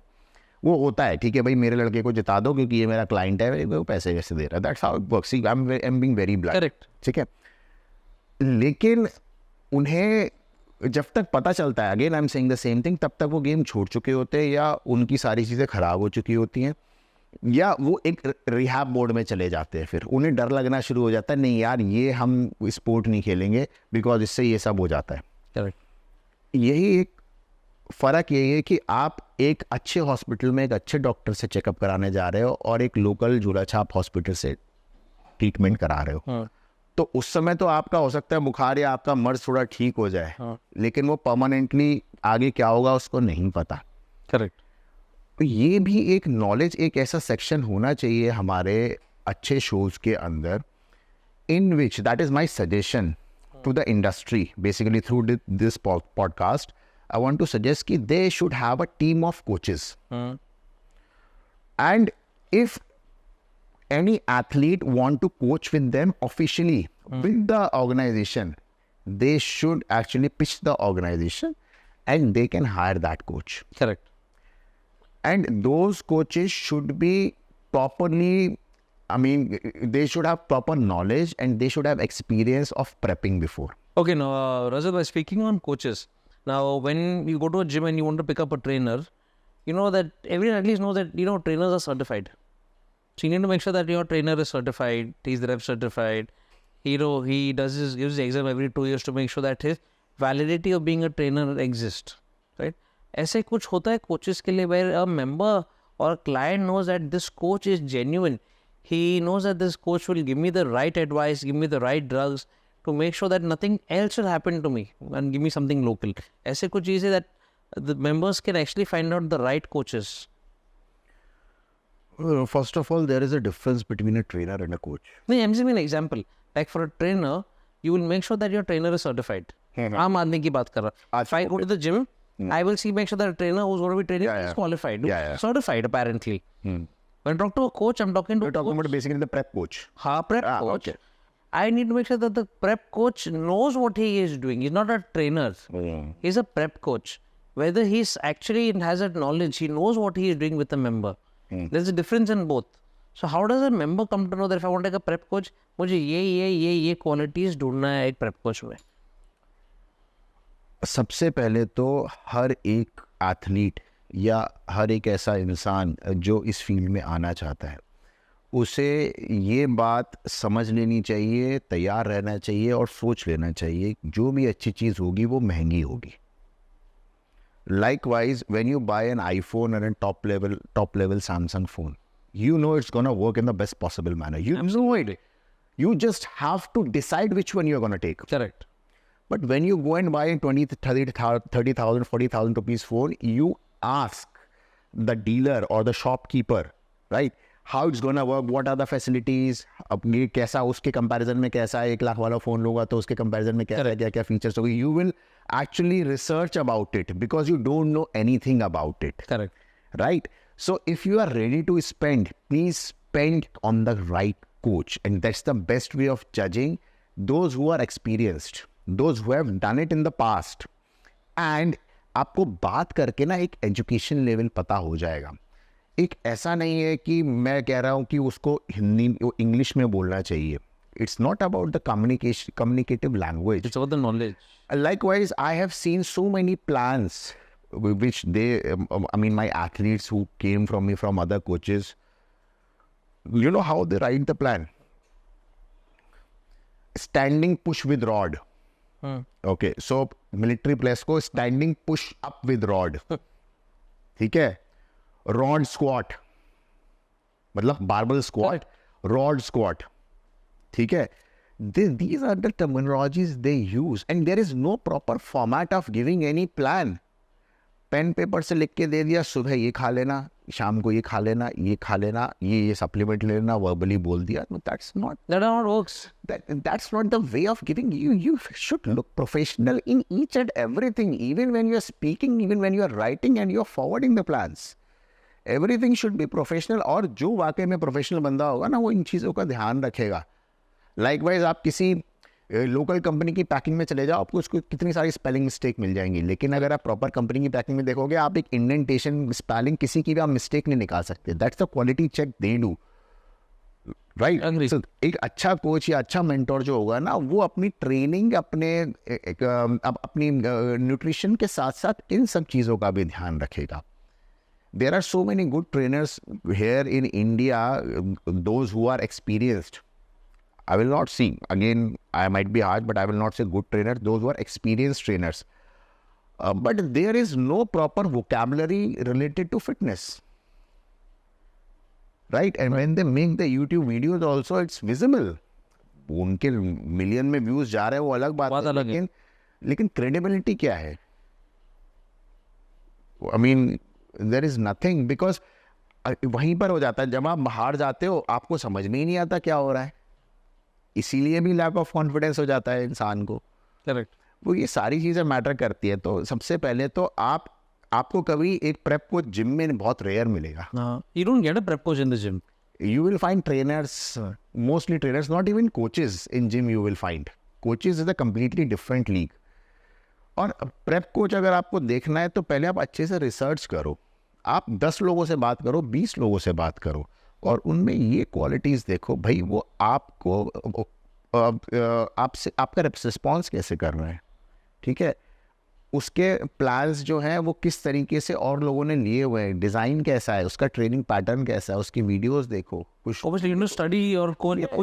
वो होता है, ठीक है भाई मेरे लड़के को जिता दो क्योंकि ये मेरा क्लाइंट है, वो पैसे कैसे दे रहा है. That's how it works. I am being very blunt. Correct. ठीक है. लेकिन उन्हें जब तक पता चलता है, again I am saying the same thing, तब तक वो गेम छोड़ चुके होते हैं, या उनकी सारी चीज़ें ख़राब हो चुकी होती हैं, या वो एक रिहैब मोड में चले जाते हैं. फिर उन्हें डर लगना शुरू हो जाता है, नहीं यार ये हम स्पोर्ट नहीं खेलेंगे बिकॉज इससे ये सब हो जाता है. करेक्ट. यही एक फ़र्क यही है कि आप एक अच्छे हॉस्पिटल में एक अच्छे डॉक्टर से चेकअप कराने जा रहे हो और एक लोकल झूलाछाप हॉस्पिटल से ट्रीटमेंट करा रहे हो. तो उस समय तो आपका हो सकता है बुखार या आपका मर्ज थोड़ा ठीक हो जाए, लेकिन वो परमानेंटली आगे क्या होगा उसको नहीं पता. करेक्ट. तो ये भी एक नॉलेज, एक ऐसा सेक्शन होना चाहिए हमारे अच्छे शोज के अंदर, in which that is my suggestion to the industry basically through this podcast. I want to suggest कि they should have a team of coaches. And if any athlete want to coach with them officially with the organization, they should actually pitch the organization and they can hire that coach. Correct. And those coaches should be properly, they should have proper knowledge and they should have experience of prepping before. Okay, now Rajat, by speaking on coaches, now when you go to a gym and you want to pick up a trainer, you know that everyone at least knows that trainers are certified. So you need to make sure that your trainer is certified, he's rep certified. He gives his exam every 2 years to make sure that his validity of being a trainer exists, right? ऐसे कुछ होता है coaches के लिए where a member or a client knows that this coach is genuine. He knows that this coach will give me the right advice, give me the right drugs to make sure that nothing else will happen to me and give me something local. ऐसे कुछ चीज़ें that the members can actually find out the right coaches. First of all, there is a difference between a trainer and a coach. No, I'm just giving an example. Like for a trainer, you will make sure that your trainer is certified. आम आदमी की बात कर रहा. If I go to the gym, I will make sure that a trainer who's going to be training is qualified, certified apparently. When I talk to a coach, I'm talking to. You're talking about basically the prep coach. Prep coach. Okay. I need to make sure that the prep coach knows what he is doing. He's not a trainer. He's a prep coach. Whether he's actually has that knowledge, he knows what he is doing with the member. There's a difference in both. So how does a member come to know that if I want to take a prep coach, मुझे ये qualities ढूंढना है एक prep coach में? सबसे पहले तो हर एक एथलीट या हर एक ऐसा इंसान जो इस फील्ड में आना चाहता है, उसे ये बात समझ लेनी चाहिए, तैयार रहना चाहिए और सोच लेना चाहिए जो भी अच्छी चीज़ होगी वो महंगी होगी. Likewise, when you buy an iPhone or a top level Samsung phone, you know it's gonna work in the best possible manner. You know it. You just have to decide which one you're gonna take. Correct. But when you go and buy a 30,000, 40,000 rupees phone, you ask the dealer or the shopkeeper, right? How it's gonna work, what are the facilities, अब ये कैसा उसके comparison में कैसा है, 1 लाख वाला phone लूँगा तो उसके कंपैरिजन में क्या क्या क्या फीचर्स होंगे. You will actually research about it because you don't know anything about it. Correct. Right? So if you are ready to spend, please spend on the right coach. And that's the best way of judging those who are experienced, those who have done it in the past. And आपको बात करके ना एक education level पता हो जाएगा. एक ऐसा नहीं है कि मैं कह रहा हूँ कि उसको हिंदी इंग्लिश में बोलना चाहिए. It's not about the communicative language. It's about the knowledge. Likewise, I have seen so many plans which my athletes who came from me from other coaches, you know how they write the plan? Standing push with rod. Okay, so military players को standing push up with rod. ठीक है? Rod squat. मतलब barbell squat, rod squat. ठीक है? These are the terminologies they use, and there is no proper format of giving any plan. Pen paper से लिख के दे दिया, सुबह ये खा लेना, शाम को ये खा लेना, ये खा लेना, ये सप्लीमेंट लेना, वर्बली बोल दिया. That's not works. That's not the way of giving. You should look professional in each and everything, even when you are speaking, even when you are writing and you are forwarding the plans. Everything should be professional. और जो वाकई में professional बंदा होगा ना, वो इन चीज़ों का ध्यान रखेगा. लाइकवाइज आप किसी लोकल कंपनी की पैकिंग में चले जाओ, आपको उसको कितनी सारी स्पेलिंग मिस्टेक मिल जाएंगी. लेकिन अगर आप प्रॉपर कंपनी की पैकिंग में देखोगे, आप एक इंडेंटेशन स्पेलिंग किसी की भी आप मिस्टेक नहीं निकाल सकते. That's the quality check they do. Right. एक अच्छा कोच या अच्छा मेंटोर जो होगा ना, वो अपनी ट्रेनिंग, अपनी न्यूट्रिशन के साथ साथ इन सब चीज़ों का भी ध्यान रखेगा. There are so many good trainers here in India, those who are experienced. I will not see, again, I might be harsh, but I will not say good trainers, those who are experienced trainers. But there is no proper vocabulary related to fitness. Right? And when they make the YouTube videos also, it's visible. उनके million में views जा रहे हैं, वो अलग बात है. लेकिन credibility क्या है? I mean, there is nothing, because वहीं पर हो जाता है. जब आप बाहर जाते हो, आपको समझ में ही नहीं आता क्या हो रहा है. इसीलिए भी लैक ऑफ कॉन्फिडेंस हो जाता है इंसान को. करेक्ट. वो ये सारी चीज़ें मैटर करती है. तो सबसे पहले तो आपको कभी एक प्रेप कोच जिम में बहुत रेयर मिलेगा. You don't get a prep coach in the gym. You will find trainers, mostly trainers, not even coaches in gym you will find. Coaches is a completely different league. और prep coach अगर आपको देखना है तो पहले आप अच्छे से रिसर्च करो. आप 10 लोगों से बात करो, 20 लोगों से बात करो, और उनमें ये क्वालिटीज़ देखो. भाई वो आपको आपसे आपका रिस्पॉन्स कैसे कर रहा है. ठीक है? उसके प्लान्स जो हैं वो किस तरीके से और लोगों ने लिए हुए हैं, डिज़ाइन कैसा है, उसका ट्रेनिंग पैटर्न कैसा है, उसकी वीडियोस देखो. Obviously, you need to study or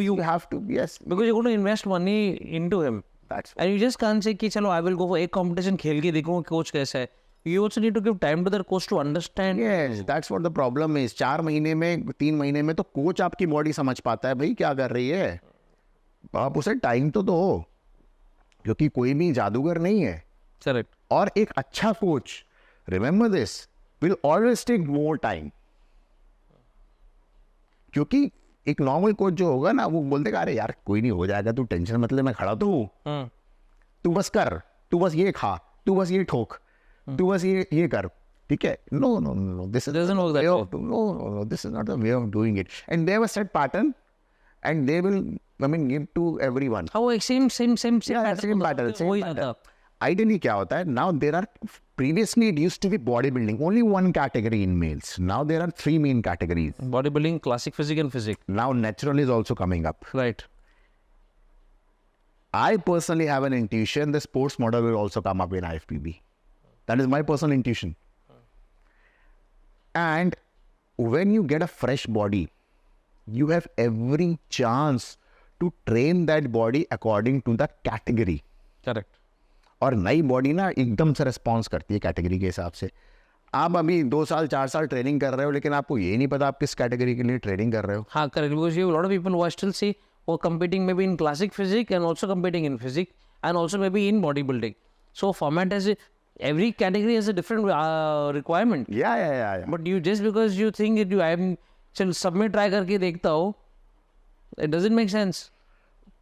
you have to, yes, because you're going to invest money into him. That's and you just can't say कि चलो I will go for एक competition खेल के देखूँ कोच कैसा है. You also need to give time to the coach to understand. Yes, that's what the problem is. 4 महीने में, 3 महीने में तो कोच आपकी बॉडी समझ पाता है भाई क्या कर रही है. आप उसे टाइम तो दो, क्योंकि कोई भी जादूगर नहीं है. Correct. और एक अच्छा coach, remember this, will always take more time. क्योंकि एक नॉर्मल कोच जो होगा ना, वो बोल देगा अरे यार कोई नहीं, हो जाएगा, तू टेंशन मत ले, मैं खड़ा तो हूँ, तू बस कर, तू बस ये खा, तू बस ये ठोक, तू बस ये कर. ठीक है? No, this doesn't work that way. No, this is not the way of doing it. And they have a set pattern, and they will, give to everyone. हाँ, वो एक same Yeah, same pattern. वही आता. Ideally क्या होता है, now there are previously it used to be bodybuilding, only one category in males. Now there are 3 main categories. Bodybuilding, classic physique and physique. Now natural is also coming up. Right. I personally have an intuition the sports model will also come up in IFBB. That is my personal intuition. And when you get a fresh body, you have every chance to train that body according to the category. Correct. और नई body ना एकदम से response करती है category के हिसाब से. आप अभी 2 साल 4 साल ट्रेनिंग कर रहे हो, लेकिन आपको ये नहीं पता आप किस कैटेगरी के लिए ट्रेनिंग कर रहे हो. हाँ, correct. Because you have a lot of people who I still see who are competing maybe in classic physique and also competing in physique and also maybe in bodybuilding. So format has every category has a different requirement. Yeah. But you just because you think that चल सब में try करके देखता हो, it doesn't make sense.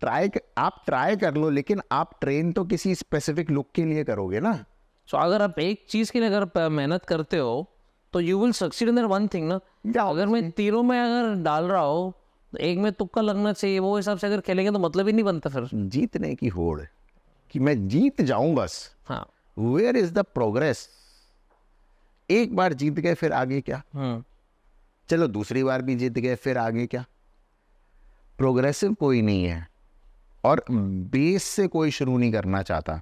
आप try कर लो, लेकिन आप ट्रेन तो किसी स्पेसिफिक लुक के लिए करोगे ना. So अगर आप एक चीज़ के लिए अगर मेहनत करते हो तो you will succeed in that one thing ना. अगर मैं तीनों में अगर डाल रहा हूँ, एक में तुक्का लगना चाहिए, वो हिसाब से अगर खेलेंगे तो मतलब ही नहीं बनता फिर. जीतने की होड़ कि मैं जीत जाऊं बस. हाँ. Where is the progress. एक बार जीत गए फिर आगे क्या. चलो दूसरी बार भी जीत गए फिर आगे क्या. प्रोग्रेसिव कोई नहीं है और बेस से कोई शुरू नहीं करना चाहता.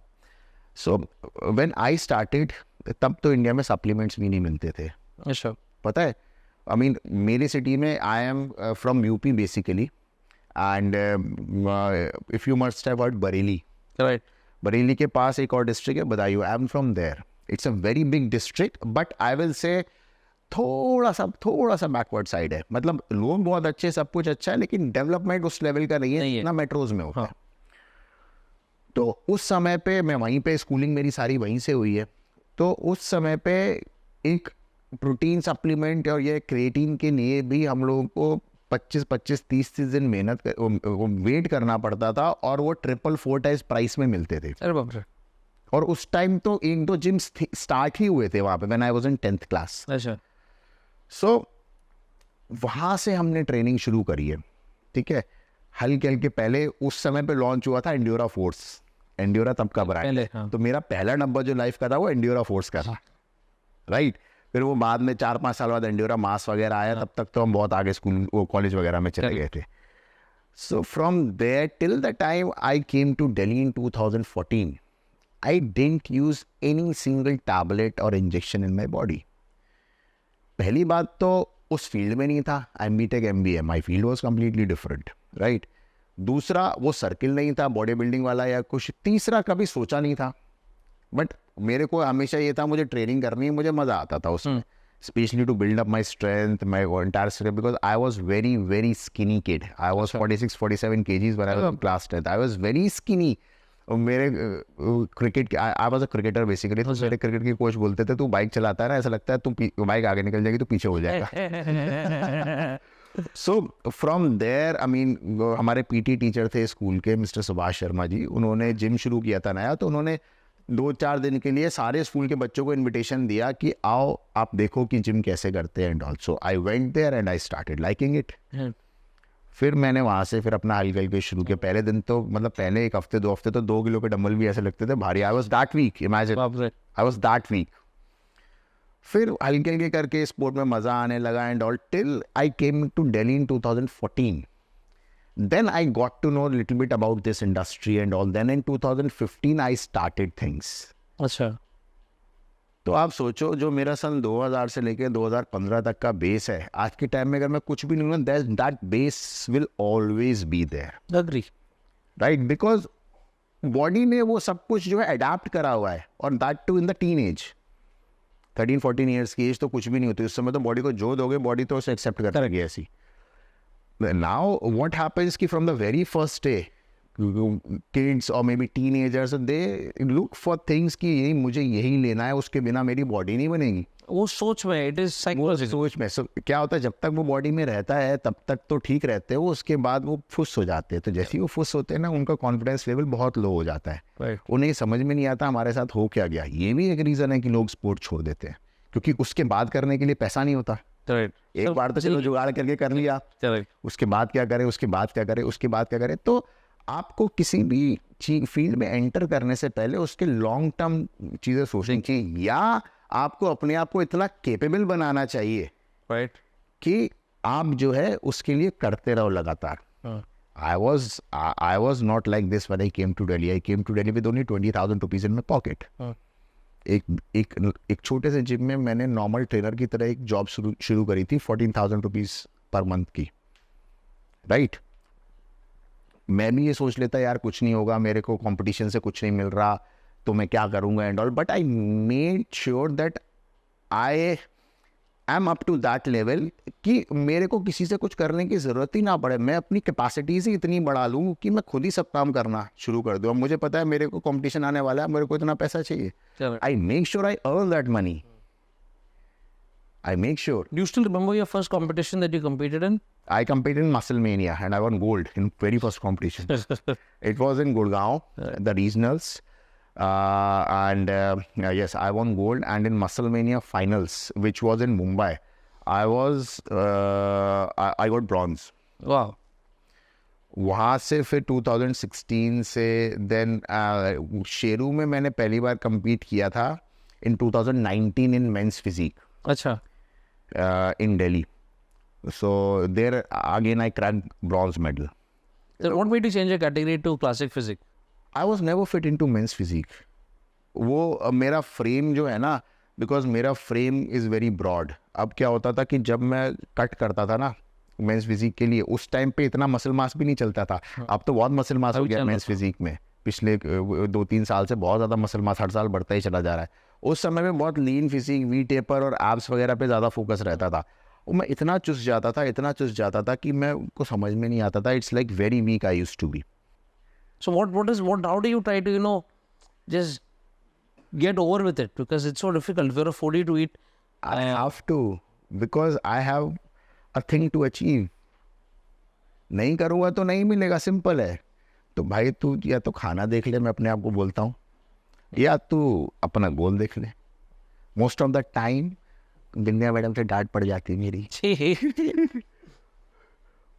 सो व्हेन आई स्टार्टेड तब तो इंडिया में सप्लीमेंट्स भी नहीं मिलते थे. अच्छा. पता है, आई मीन मेरी सिटी में, I am from UP basically, and if you must have heard Bareilly. Right. Bareilly के पास एक और डिस्ट्रिक्ट है Budaun. I am from there. It's a very big district, but I will say थोड़ा सा बैकवर्ड साइड है. मतलब लोग बहुत अच्छे, सब कुछ अच्छा है, लेकिन डेवलपमेंट उस लेवल का नहीं है जितना मेट्रोज में होता है. तो उस समय पे मैं वहीं पे, स्कूलिंग मेरी सारी वहीं से हुई है, तो उस समय पे एक प्रोटीन सप्लीमेंट और ये क्रिएटिन के लिए भी हम लोगों को 25-30 दिन मेहनत वेट करना पड़ता था, और वो 4 टाइम्स प्राइस में मिलते थे. अरे बाप रे. और उस टाइम तो 1-2 जिम स्टार्ट ही हुए थे वहाँ पे, when I was in 10th class. अच्छा. सो वहाँ से हमने ट्रेनिंग शुरू करी है. ठीक है, हल्के हल्के. पहले उस समय पे लॉन्च हुआ था एंड्योरा फोर्स. एंड्योरा तब का ब्रांड है. हाँ. तो मेरा पहला नंबर जो लाइफ का था वो एंड्योरा फोर्स का था. राइट. फिर वो बाद में 4-5 साल बाद एंड्योरा मास वगैरह आया. तब तक तो हम बहुत आगे स्कूल, वो कॉलेज वगैरह में चले गए थे. So from there till the time I came to Delhi in 2014, I didn't use any single tablet or injection in my body. पहली बात तो उस फील्ड में नहीं था. I am BTech MBA, my field was completely different. Right. दूसरा, वो circle नहीं था बॉडी बिल्डिंग वाला या कुछ. तीसरा, कभी सोचा नहीं था. बट मेरे को हमेशा ये था, मुझे ट्रेनिंग करनी है, मुझे मज़ा आता था उसमें, specially to build up my strength, my entire strength, because I was very very skinny kid. I was 46-47 kgs when I was in class 10th. I was very skinny. और मेरे cricket, I was a cricketer basically. तो मेरे cricket के coach बोलते थे, तू bike चलाता है ना, ऐसा लगता है तू बाइक आगे निकल जाएगी तो पीछे हो जाएगा. So from there, I mean हमारे PT टीचर थे स्कूल के, मिस्टर सुभाष शर्मा जी. उन्होंने जिम शुरू किया था नया, तो उन्होंने 2-4 दिन के लिए सारे स्कूल के बच्चों को इन्विटेशन दिया कि आओ आप देखो कि जिम कैसे करते हैं. And also I went there and I started liking it. फिर मैंने वहाँ से फिर अपना हल्के शुरू किया. पहले दिन तो, मतलब पहले 1 हफ्ते 2 हफ्ते तो 2 किलो के डंबल भी ऐसे लगते थे भारी. I was that weak. Imagine, I was that weak. फिर हल्के करके स्पोर्ट में मज़ा आने लगा and all, till I came to Delhi in 2014. Then I got to know little bit about this industry and all. Then in 2015 I started things. अच्छा. तो आप सोचो, जो मेरा सन 2000 से लेकर 2015 तक का बेस है, आज के टाइम में अगर मैं कुछ भी नहीं हूँ, that base will always be there. Agree. Right. Because body ने वो सब कुछ जो है अडाप्ट करा हुआ है, और that too in the teen age. 13-14 years की एज तो कुछ भी नहीं होती उस समय. तो बॉडी को जो दोगे, बॉडी तो उसे एक्सेप्ट कर लेगी ऐसी. नाउ व्हाट हैपेंस कि from the very first day, kids or maybe teenagers, they look for things कि यही मुझे यही लेना है, उसके बिना मेरी बॉडी नहीं बनेगी. वो सोच में, इट इज साइकोलॉजी. सोच में. क्या होता है, जब तक वो बॉडी में रहता है तब तक तो ठीक रहते हैं वो, उसके बाद वो फुस हो जाते हैं. तो जैसे ही वो फुस होते हैं ना, उनका कॉन्फिडेंस लेवल बहुत लो हो जाता है. उन्हें समझ में नहीं आता हमारे साथ हो क्या गया. ये भी एक रीज़न है कि लोग स्पोर्ट छोड़ देते हैं, क्योंकि उसके बाद करने के लिए पैसा नहीं होता. एक बार तो चलो जुगाड़ करके कर लिया, उसके बाद क्या करें, उसके बाद क्या करें, उसके बाद क्या करें. तो आपको किसी भी फील्ड में एंटर करने से पहले उसके लॉन्ग टर्म चीज़ें सोचनी चाहिए, या आपको अपने आप को इतना केपेबल बनाना चाहिए राइट. कि आप जो है उसके लिए करते रहो लगातार. I was not like this when I came to Delhi. I came to Delhi with only 20,000 rupees in my pocket. एक छोटे से जिम में मैंने नॉर्मल ट्रेनर की तरह एक जॉब शुरू करी थी 14,000 रुपीज पर मंथ की. राइट. मैं भी ये सोच लेता यार कुछ नहीं होगा, मेरे को कंपटीशन से कुछ नहीं मिल रहा तो मैं क्या करूँगा and all. But I made sure that I am up to that level कि मेरे को किसी से कुछ करने की ज़रूरत ही ना पड़े. मैं अपनी कैपेसिटी से इतनी बढ़ा लूँ कि मैं खुद ही सब काम करना शुरू कर दूँ. अब मुझे पता है मेरे को कंपटीशन आने वाला है, मेरे को इतना पैसा चाहिए. I make sure I earn that money. I make sure. Do you still remember your first competition that you competed in? I competed in Musclemania and I won gold in very first competition. It was in Gurgaon, the regionals. Yes, I won gold, and in Musclemania finals, which was in Mumbai, I got bronze. Wow. वहाँ से फिर 2016 से then Sheru में मैंने पहली बार compete किया था in 2019 in men's physique. अच्छा. In Delhi. So there again I cracked bronze medal. So what made you change your category to classic physique? I was never fit into men's physique. वो मेरा frame जो है ना, because मेरा frame is very broad. अब क्या होता था कि जब मैं कट करता था ना मेंस फिजिक के लिए, उस टाइम पे इतना मसल मास भी नहीं चलता था. अब तो बहुत मसल मास हो गया मेंस फिजिक में. पिछले 2-3 साल से बहुत ज़्यादा मसल मास हर साल बढ़ता ही चला जा रहा है. उस समय में बहुत लीन फिजिक, वी टेपर और एब्स वगैरह पे ज़्यादा फोकस रहता था. और मैं इतना चुस जाता था कि मैं को समझ में नहीं आता था. It's like very weak I used to be. So how do you try to, just get over with it? Because it's so difficult. If you're a foodie to eat. I have to, because I have a thing to achieve. नहीं करूँगा तो नहीं मिलेगा, simple है. तो भाई तू या तो खाना देख ले, मैं अपने आप को बोलता हूँ, या तू अपना गोल देख ले. Most of the time Vindhya madam से डांट पड़ जाती है मेरी.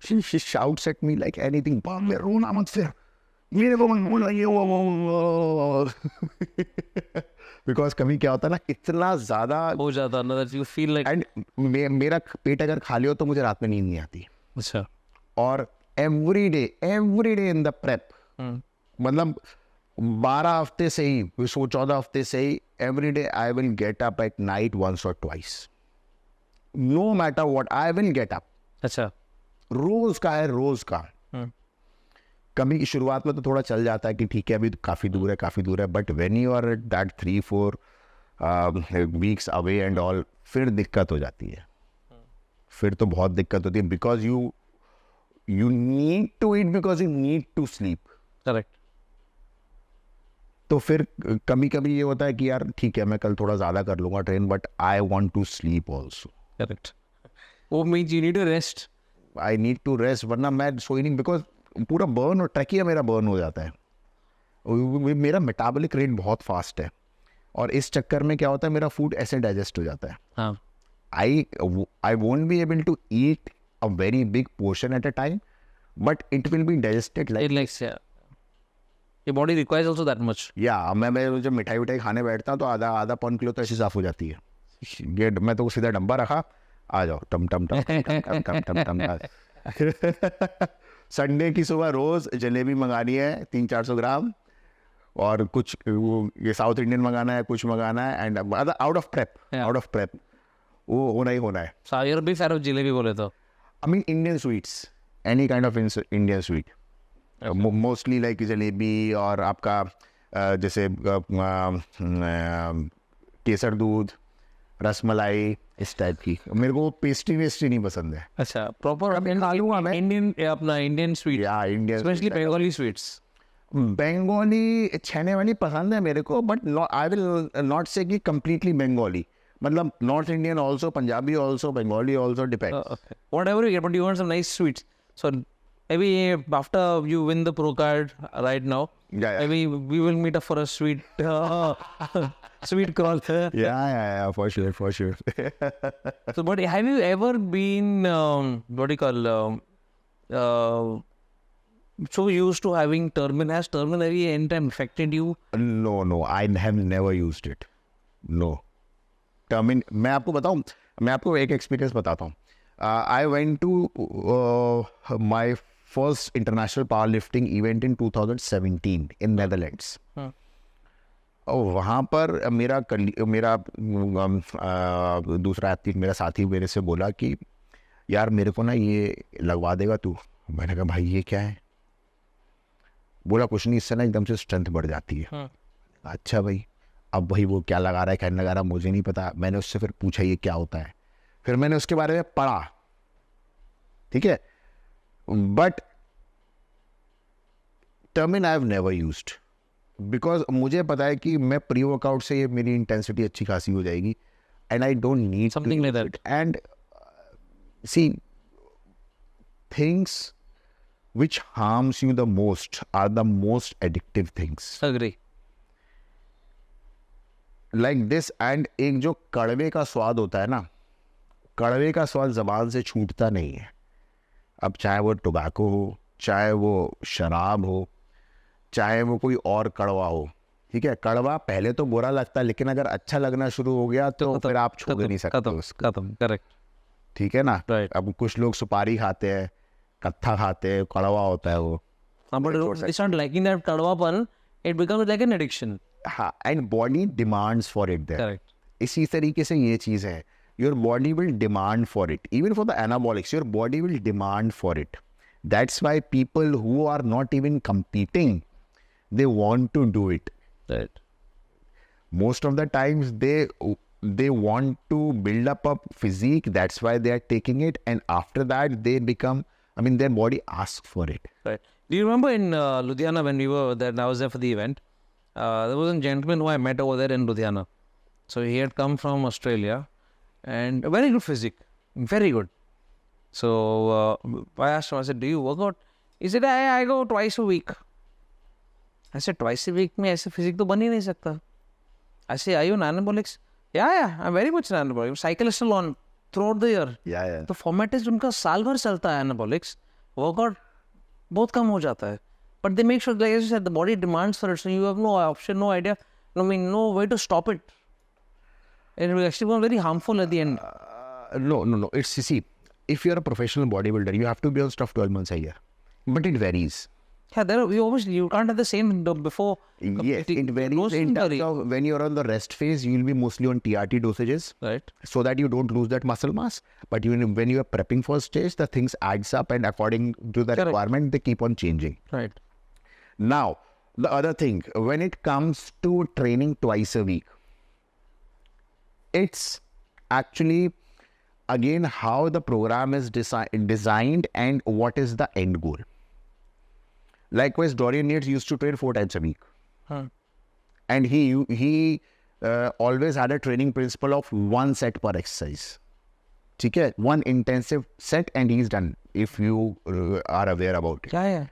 She shouts at me like anything. बाप में रोना मत फिर, मेरे को मत बोला ये वो. बिकॉज कभी क्या होता है ना, इतना ज़्यादा हो जाता ना that you feel like. And मेरा पेट अगर खाली हो तो मुझे रात में नींद नहीं आती. अच्छा. और every day in the prep, मतलब 12 हफ्ते से ही, 14 हफ्ते से ही, every day I will get up at night once और twice. No matter what I will get up. अच्छा. रोज का है, रोज का. कभी शुरुआत में तो थोड़ा चल जाता है कि ठीक है अभी काफ़ी दूर है, but when you are that 3-4 weeks away and all, फिर दिक्कत हो जाती है. फिर तो बहुत दिक्कत होती है. Because you need to eat, because you need to sleep. Correct. तो फिर कभी ये होता है कि यार ठीक है मैं कल थोड़ा ज़्यादा कर लूँगा train, but I want to sleep also. Correct. वो means you need to rest. I need to rest, वरना मैं सोई नहीं. बिकॉज पूरा बर्न और ट्रैकिया मेरा बर्न हो जाता है. मेरा मेटाबॉलिक रेट बहुत फास्ट है, और इस चक्कर में क्या होता है मेरा फूड ऐसे डाइजेस्ट हो जाता है. हाँ. I won't be able to eat a very big portion at a time, but it will be digested like. It likes, yeah. Your body requires also that much. Yeah, मैं जब मिठाई खाने बैठता हूँ तो आधा पौन किलो तो ऐसे साफ हो जाती है. ये मैं तो सीधा डब्बा रखा, आ जाओ टम टम टम टम टम टम टम. संडे की सुबह रोज जलेबी मंगानी है 300-400 ग्राम, और कुछ ये साउथ इंडियन मंगाना है, कुछ मंगाना है, एंड आउट ऑफ प्रेप वो होना ही होना है. So you're a big fan of jalebi बोले तो. I mean Indian sweets, any kind of Indian sweet. Mostly like jalebi, और आपका जैसे केसर दूध, रसमलाई, इस टाइप की. मेरे को पेस्ट्री नहीं पसंद है. अच्छा. प्रॉपर खा लूँगा मैं. Indian sweet. या Indian, specially Bengali sweets. Bengali छेने वाली पसंद है मेरे को, बट आई विल नॉट से कि कम्प्लीटली बंगाली. मतलब north Indian also, Punjabi also, Bengali also, depend. Whatever you get, but you want some nice sweets. So maybe after you win the pro card right now, maybe we will meet up for a sweet crawl. Yeah, for sure. So, but have you ever been what do you call so used to having Termin. Has Termin any time affected you? No, I have never used it. No. Termin, मैं आपको बताऊं, मैं आपको एक experience बताता हूँ. I went to my first international powerlifting event in 2017 in Netherlands. और वहाँ पर मेरा दूसरा एथलीट, मेरा साथी मेरे से बोला कि यार मेरे को ना ये लगवा देगा तू. मैंने कहा भाई ये क्या है? बोला कुछ नहीं, इससे ना एकदम से स्ट्रेंथ बढ़ जाती है. अच्छा भाई, अब भाई वो क्या लगा रहा है क्या नहीं लगा रहा मुझे नहीं पता. मैंने उससे फिर पूछा ये क्या होता है, फिर मैंने उसके बारे में पढ़ा. ठीक है, बट टर्मिन I have never used because मुझे पता है कि मैं प्री वर्कआउट से ये मेरी इंटेंसिटी अच्छी खासी हो जाएगी and I don't need Something like that. And see things which harms you the most are the most addictive things Agree. like this. and एक जो कड़वे का स्वाद होता है ना, कड़वे का स्वाद जबान से छूटता नहीं है. अब चाहे वो टोबैको हो, चाहे वो शराब हो, चाहे वो कोई और कड़वा हो. ठीक है, कड़वा पहले तो बुरा लगता है लेकिन अगर अच्छा लगना शुरू हो गया तो फिर आप छोड़ नहीं सकते उसको. खत्म. Correct. ठीक है ना. Right. अब कुछ लोग सुपारी खाते हैं, कत्था खाते हैं, कड़वा होता है वो. But they start liking that kadwapan, it becomes like an addiction. हाँ, and body demands for it there. Correct. इसी तरीके से ये चीज़ है. Your body will demand for it, even for the anabolics your body will demand for it. That's why people who are not even competing, they want to do it. Right. Most of the times they want to build up a physique, that's why they are taking it, and after that they become, I mean their body asks for it. Right. Do you remember in Ludhiana when we were there, I was there for the event, there was a gentleman who I met over there in Ludhiana. So he had come from Australia and a very good physique, very good. So I asked him, I said, do you work out? He said, I go twice a week. I said, twice a week में ऐसे physique तो बन ही नहीं सकता. I say, are you an anabolics? Yeah, I'm very much an anabolic. Cyclostalon throughout the year. Yeah. तो format उनका साल भर चलता है anabolics. Workout बहुत कम हो जाता है. But they make sure, like as you said, the body demands for it, so you have no option, no idea, no way to stop it. And it will actually become very harmful at the end. No. It's, see, if you're a professional bodybuilder, you have to be on stuff 12 months a year. But it varies. Yeah, you can't have the same before. Yes, it varies in terms of when you're on the rest phase, you'll be mostly on TRT dosages. Right. So that you don't lose that muscle mass. But when you are prepping for stage, the things adds up and according to the Correct. requirement, they keep on changing. Right. Now, the other thing, when it comes to training twice a week, it's actually, again, how the program is designed and what is the end goal. Likewise, Dorian Yates used to train 4 times a week. And he always had a training principle of 1 set per exercise. Okay? 1 intensive set and he's done, if you are aware about it. Yeah.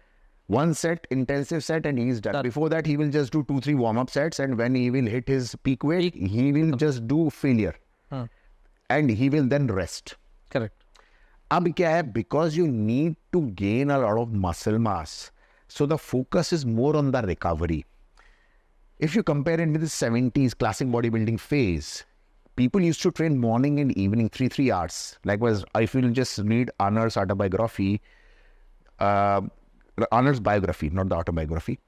1 set, intensive set and he's done. Before that, he will just do 2-3 warm-up sets, and when he will hit his peak weight, he will just do failure. And he will then rest. Correct. Ab kya hai? Because you need to gain a lot of muscle mass. So the focus is more on the recovery. If you compare it with the 70s classic bodybuilding phase, people used to train morning and evening, 3 hours. Likewise, if you just read Arnold's autobiography, Arnold's biography, not the autobiography,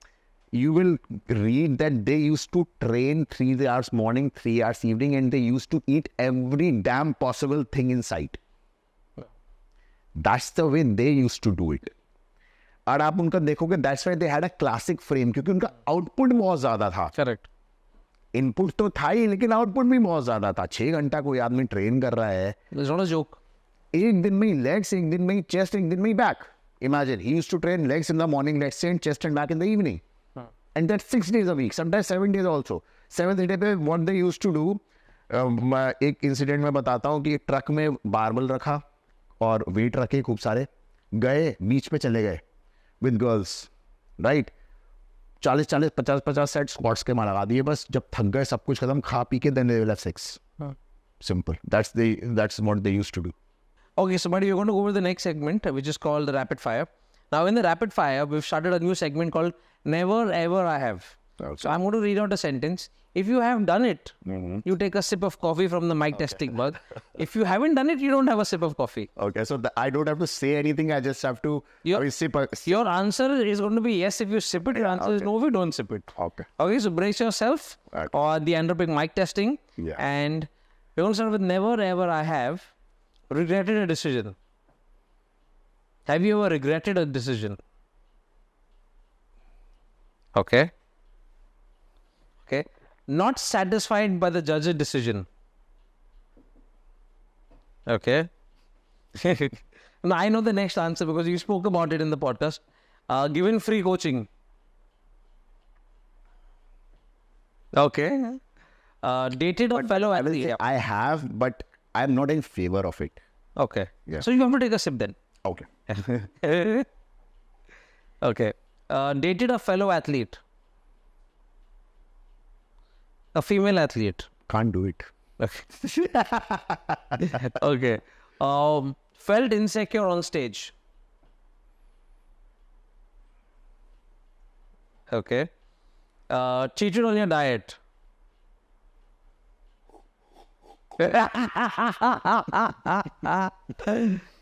you will read that they used to train 3 hours morning, 3 hours evening, and they used to eat every damn possible thing in sight. That's the way they used to do it. और आप उनका देखोगे, that's why they had a classic frame, क्योंकि उनका output बहुत ज्यादा था. Correct. Input तो था ही, लेकिन आउटपुट भी बहुत ज्यादा था. 6 घंटा कोई आदमी ट्रेन कर रहा है. It's not a joke. एक दिन में लेग्स, एक दिन में चेस्ट, एक दिन में back. Imagine, he used to train legs in the morning, let's say, and chest and back in the evening. And that's 6 days a week, sometimes 7 days also. 7th day पे what they used to do, मैं एक incident में बताता हूँ कि truck में barbell रखा और वेट रखे खूब सारे, गए बीच पे चले गए with girls, right. 40-40, 50-50 set squats के मार लगा दिए. बस जब थक गए, सब कुछ खत्म, खा पी के then they will have sex. Simple. That's what they used to do. Okay, so buddy, we're going to go over the next segment, which is called the rapid fire. Now in the rapid fire, we've started a new segment called Never Ever I Have. Okay. So I'm going to read out a sentence. If you have done it, you take a sip of coffee from the mic testing mug. If you haven't done it, you don't have a sip of coffee. Okay, so I don't have to say anything. I just have to sip. Your answer is going to be yes if you sip it. Your answer is no if you don't sip it. Okay. Okay, so brace yourself or the Andropic mic testing. Yeah. And we're going to start with never ever I have regretted a decision. Have you ever regretted a decision? Okay. Okay. Not satisfied by the judge's decision. Okay. Now I know the next answer because you spoke about it in the podcast. Given free coaching. Okay. Dated a fellow athlete. I have, but I'm not in favor of it. Okay. Yeah. So you have to take a sip then. Okay. Okay. Dated a fellow athlete. A female athlete. Can't do it. Okay. Okay. Felt insecure on stage. Okay. Cheated on your diet.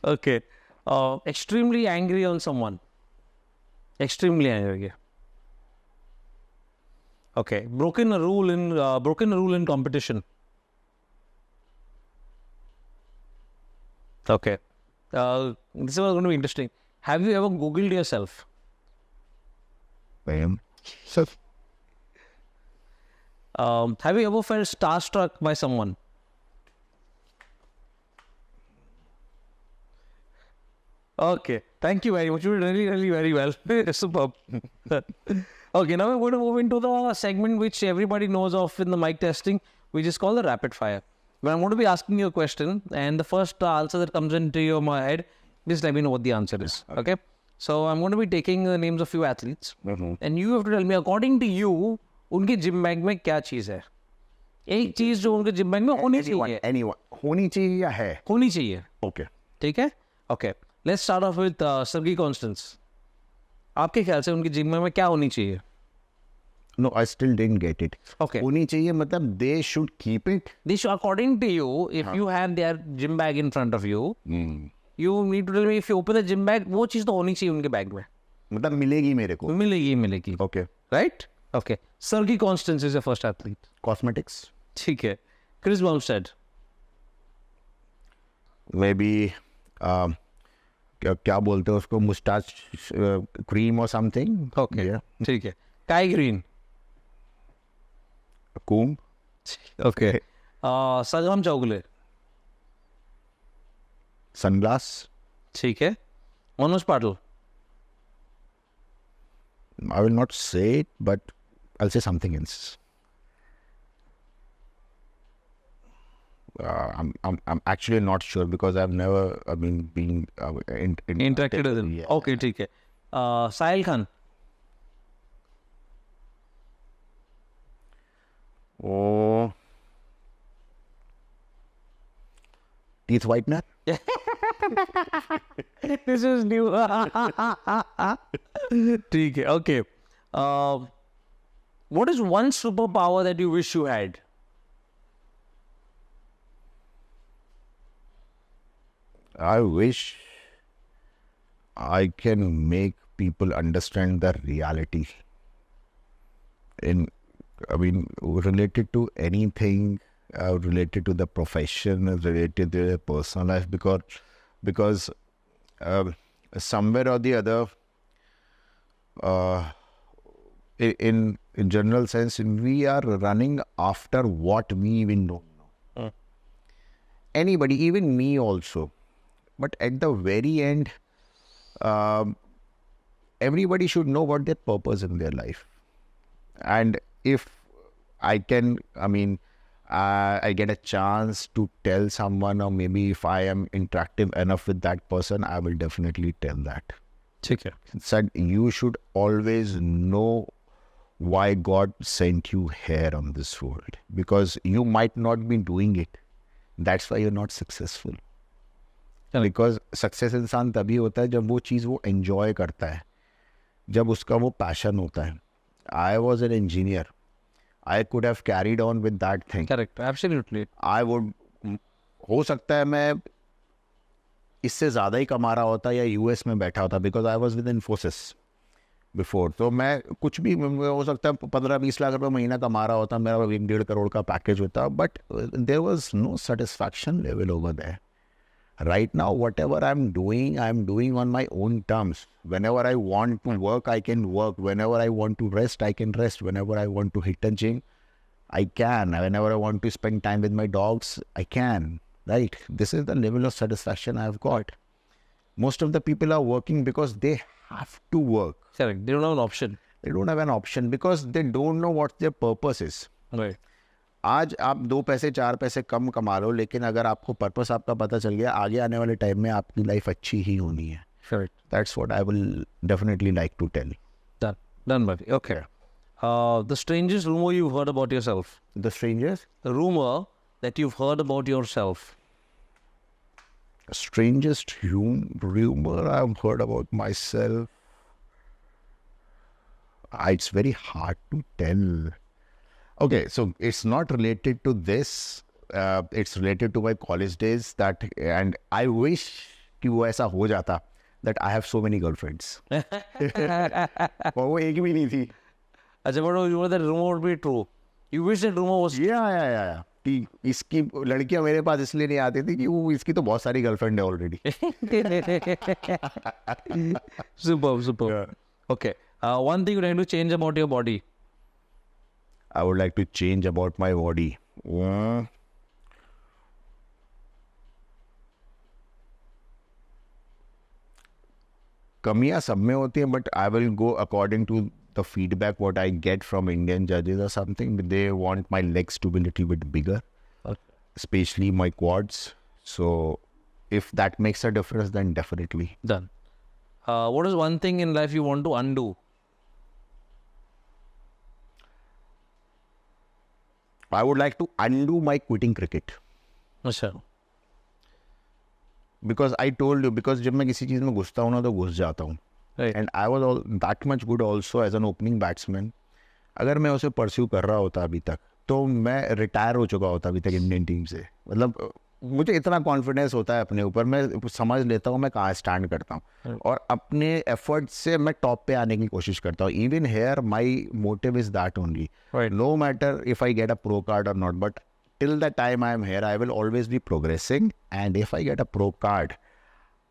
Okay. Extremely angry on someone. Extremely angry. Okay. Broken a rule in competition. Okay. This is going to be interesting. Have you ever Googled yourself? Ma'am. So, Have you ever felt starstruck by someone? Okay. Thank you very much. You did really very well. Superb. Okay, now we're going to move into the segment which everybody knows of in the mic testing, which is called the rapid fire. Where I'm going to be asking you a question, and the first answer that comes into your head, just let me know what the answer is. Okay. So I'm going to be taking the names of few athletes, and you have to tell me, according to you, उनके gym bag में क्या चीज़ है? एक चीज़ जो उनके gym bag में होनी चाहिए. anyone. होनी चाहिए या है? होनी चाहिए. Okay. ठीक है? Okay. Let's start off with Sergey Constance. आपके ख्याल से उनकी जिम में क्या होनी चाहिए? No, I still didn't get it. Okay. होनी चाहिए मतलब they should keep it. This, according to you, if you have their gym bag in front of you, you need to tell me if you open the gym bag, वो चीज़ तो होनी चाहिए उनके bag में. मतलब मिलेगी मेरे को. मिलेगी. Okay. Right? Okay. Sergey Constance is your first athlete. Cosmetics. ठीक है. Chris Bumstead. Maybe क्या बोलते हैं उसको, mustache cream or something. Okay. Yeah. ठीक है. Kai Green. Comb. Okay. Sajam Chowgule. Sunglass. ठीक है. Manoj Patil. I will not say it, but I'll say something else. I'm actually not sure because I've never been Interacted with him. Yeah. Okay, ठीक है. Sahil Khan. Oh, teeth whitener. This is new. ठीक है. Okay. What is one superpower that you wish you had? I wish I can make people understand the reality related to anything, related to the profession, related to their personal life, because somewhere or the other, in general sense, we are running after what we even don't know. Anybody, even me also. But at the very end, everybody should know what their purpose in their life. And if I can, I get a chance to tell someone, or maybe if I am interactive enough with that person, I will definitely tell that. ठीक है. Said you should always know why God sent you here on this world, because you might not be doing it. That's why you're not successful. Because success इंसान तभी होता है जब वो चीज़ वो enjoy करता है, जब उसका वो पैशन होता है. I was an engineer, I could have carried on with that thing. Correct. Absolutely. I would, हो सकता है मैं इससे ज़्यादा ही कमा रहा होता या यूएस में बैठा होता, because I was with Infosys before. तो मैं कुछ भी, हो सकता है 15-20 लाख रुपए महीना कमा रहा होता, मेरा 1-1.5 करोड़ का पैकेज होता, but there was no satisfaction level over there. Right now, whatever I'm doing on my own terms. Whenever I want to work, I can work. Whenever I want to rest, I can rest. Whenever I want to hit a gym, I can. Whenever I want to spend time with my dogs, I can. Right? This is the level of satisfaction I've got. Most of the people are working because they have to work. Correct. They don't have an option. They don't have an option because they don't know what their purpose is. Right. आज आप 2 पैसे 4 पैसे कम कमा लो, लेकिन अगर आपको purpose आपका पता चल गया, आगे आने वाले टाइम में आपकी लाइफ अच्छी ही होनी है. Correct. That's what I will definitely like to tell. Done. Done, buddy. Okay. The strangest rumor you've heard about yourself. The strangers? The rumor that you've heard about yourself. Strangest rumor I've heard about myself. It's very hard to tell. Okay, so it's not related to this. It's related to my college days. That, and I wish कि वो ऐसा हो जाता that I have so many girlfriends. और वो एक भी नहीं थी. अच्छा, but you know that rumor would be true. You wish that rumor was Yeah. कि इसकी लड़कियां मेरे पास इसलिए नहीं आती थी कि वो इसकी तो बहुत सारी गर्लफ्रेंड है already. Superb. Yeah. Okay. One thing you'd like to change about your body. I would like to change about my body. कमियां सब में होती हैं, but I will go according to the feedback what I get from Indian judges or something. They want my legs to be a little bit bigger, especially my quads. So if that makes a difference, then definitely. Done. What is one thing in life you want to undo? I would like to undo my quitting cricket. अच्छा. Because I told you, because जब मैं किसी चीज़ में घुसता हूँ ना तो घुस जाता हूँ. Right. And I was that much good also as an opening batsman. अगर मैं उसे परस्यू कर रहा होता अभी तक, तो मैं रिटायर हो चुका होता अभी तक इंडियन टीम से. मतलब मुझे इतना कॉन्फिडेंस होता है अपने ऊपर, मैं समझ लेता हूँ मैं कहाँ स्टैंड करता हूँ, और अपने एफर्ट से मैं टॉप पे आने की कोशिश करता हूँ. Even here my motive is that only. Right. No matter if I get a pro card और not, but till the time I am here, I will always be progressing. And if I get a pro card,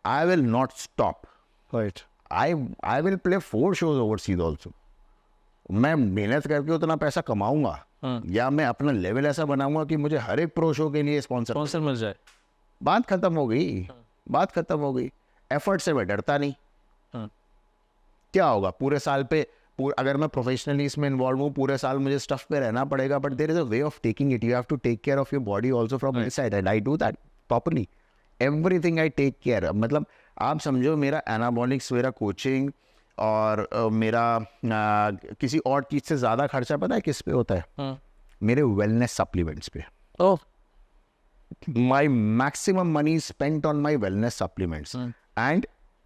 I will not stop. Right. I will play 4 shows overseas also. मैं मेहनत करके उतना पैसा कमाऊंगा, या मैं अपना level ऐसा बनाऊंगा कि मुझे हर एक प्रो शो के लिए स्पॉन्सर मिल जाए. बात खत्म हो गई. एफर्ट से मैं डरता नहीं. क्या होगा पूरे साल पे, अगर मैं प्रोफेशनली इसमें इन्वॉल्व हूँ, पूरे साल मुझे स्टफ पे रहना पड़ेगा, but there is a way of taking it. You have to take care of your body also from my side, and I do that properly. Everything I take care. मतलब आप समझो मेरा एनाबॉलिक्स, मेरा coaching और मेरा किसी और चीज़ से ज़्यादा खर्चा पता है किस पे होता है? मेरे वेलनेस सप्लीमेंट्स पे. Oh. My maximum money is spent on my wellness supplements. And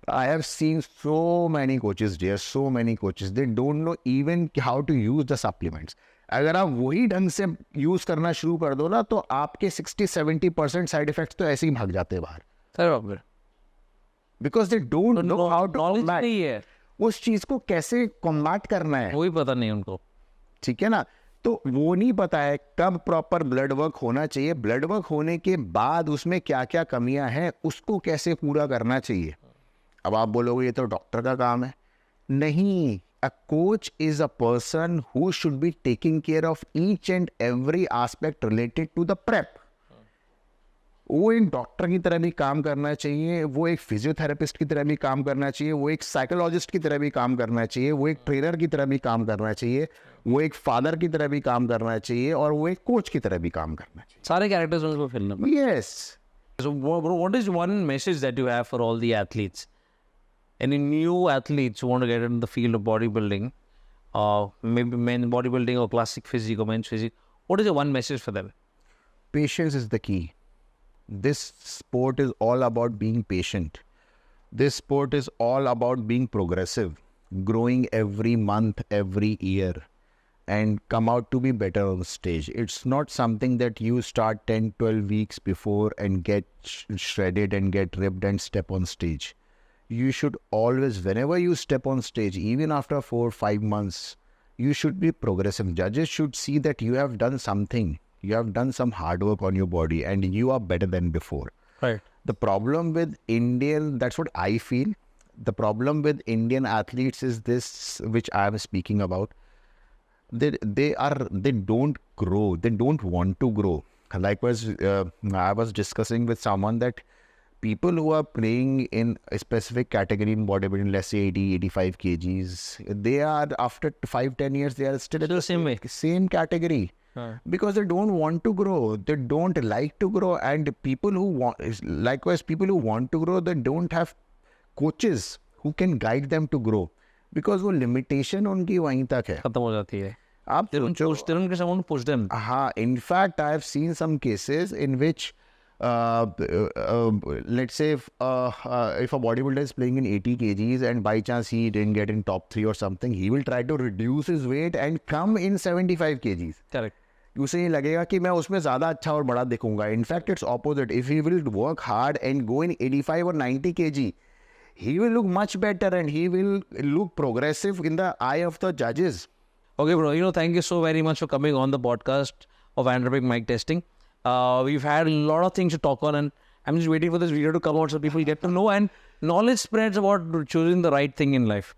I have seen so many coaches there, so many coaches. They don't know even how to use the supplements. अगर आप वही ढंग से use करना शुरू कर दो ना, तो आपके 60-70% साइड इफेक्ट्स तो ऐसे ही भाग जाते हैं बाहर. सर बाप रे. Because they don't know how to knowledge combat नहीं है, उस चीज को कैसे कॉम्बैट करना है. वही पता नहीं उनको. ठीक है ना, तो वो नहीं पता है कब प्रॉपर ब्लड वर्क होना चाहिए, ब्लड वर्क होने के बाद उसमें क्या क्या कमियां हैं उसको कैसे पूरा करना चाहिए. अब आप बोलोगे ये तो डॉक्टर का काम है. नहीं, a coach is a person who should be taking care of each and every aspect related to the prep. वो एक डॉक्टर की तरह भी काम करना चाहिए, वो एक फिजियोथेरेपिस्ट की तरह भी काम करना चाहिए, वो एक साइकोलॉजिस्ट की तरह भी काम करना चाहिए, वो एक ट्रेनर की तरह भी काम करना चाहिए, वो एक फादर की तरह भी काम करना चाहिए, और वो एक कोच की तरह भी काम करना चाहिए. सारे कैरेक्टर्स उसमें फिल्म में. Yes. So what is one message that you have for all the athletes? Any new athletes who want to get into the field of bodybuilding, maybe men bodybuilding or classic physique or men's physique, what is the one message for them? Patience is the key. This sport is all about being patient. This sport is all about being progressive, growing every month, every year, and come out to be better on stage. It's not something that you start 10, 12 weeks before and get shredded and get ripped and step on stage. You should always, whenever you step on stage, even after 4 or 5 months, you should be progressive. Judges should see that you have done something. You have done some hard work on your body and you are better than before. Right. The problem with Indian, that's what I feel. The problem with Indian athletes is this, which I am speaking about. They don't grow. They don't want to grow. Likewise, I was discussing with someone that people who are playing in a specific category in bodybuilding, let's say 80, 85 kgs, they are after 5-10 years, they are still at the same way. Same category. Because they don't want to grow, they don't like to grow, and people who want, likewise, people who want to grow, they don't have coaches who can guide them to grow, because वो limitation उनकी वहीं तक है. खत्म हो जाती है. आप सोचो. They don't get someone to push them. हाँ, in fact, I have seen some cases in which, let's say if a bodybuilder is playing in 80 kgs and by chance he didn't get in top 3 or something, he will try to reduce his weight and come in 75 kgs. Correct. उसे ये लगेगा कि मैं उसमें ज़्यादा अच्छा और बड़ा दिखूंगा. In fact it's opposite. If he will work hard and go in 85 or 90 kg, he will look much better and he will look progressive in the eye of the judges. Okay, bro. Thank you so very much for coming on the podcast of Andropic Mic Testing. We've had a lot of things to talk on, and I'm just waiting for this video to come out so people get to know, and knowledge spreads about choosing the right thing in life.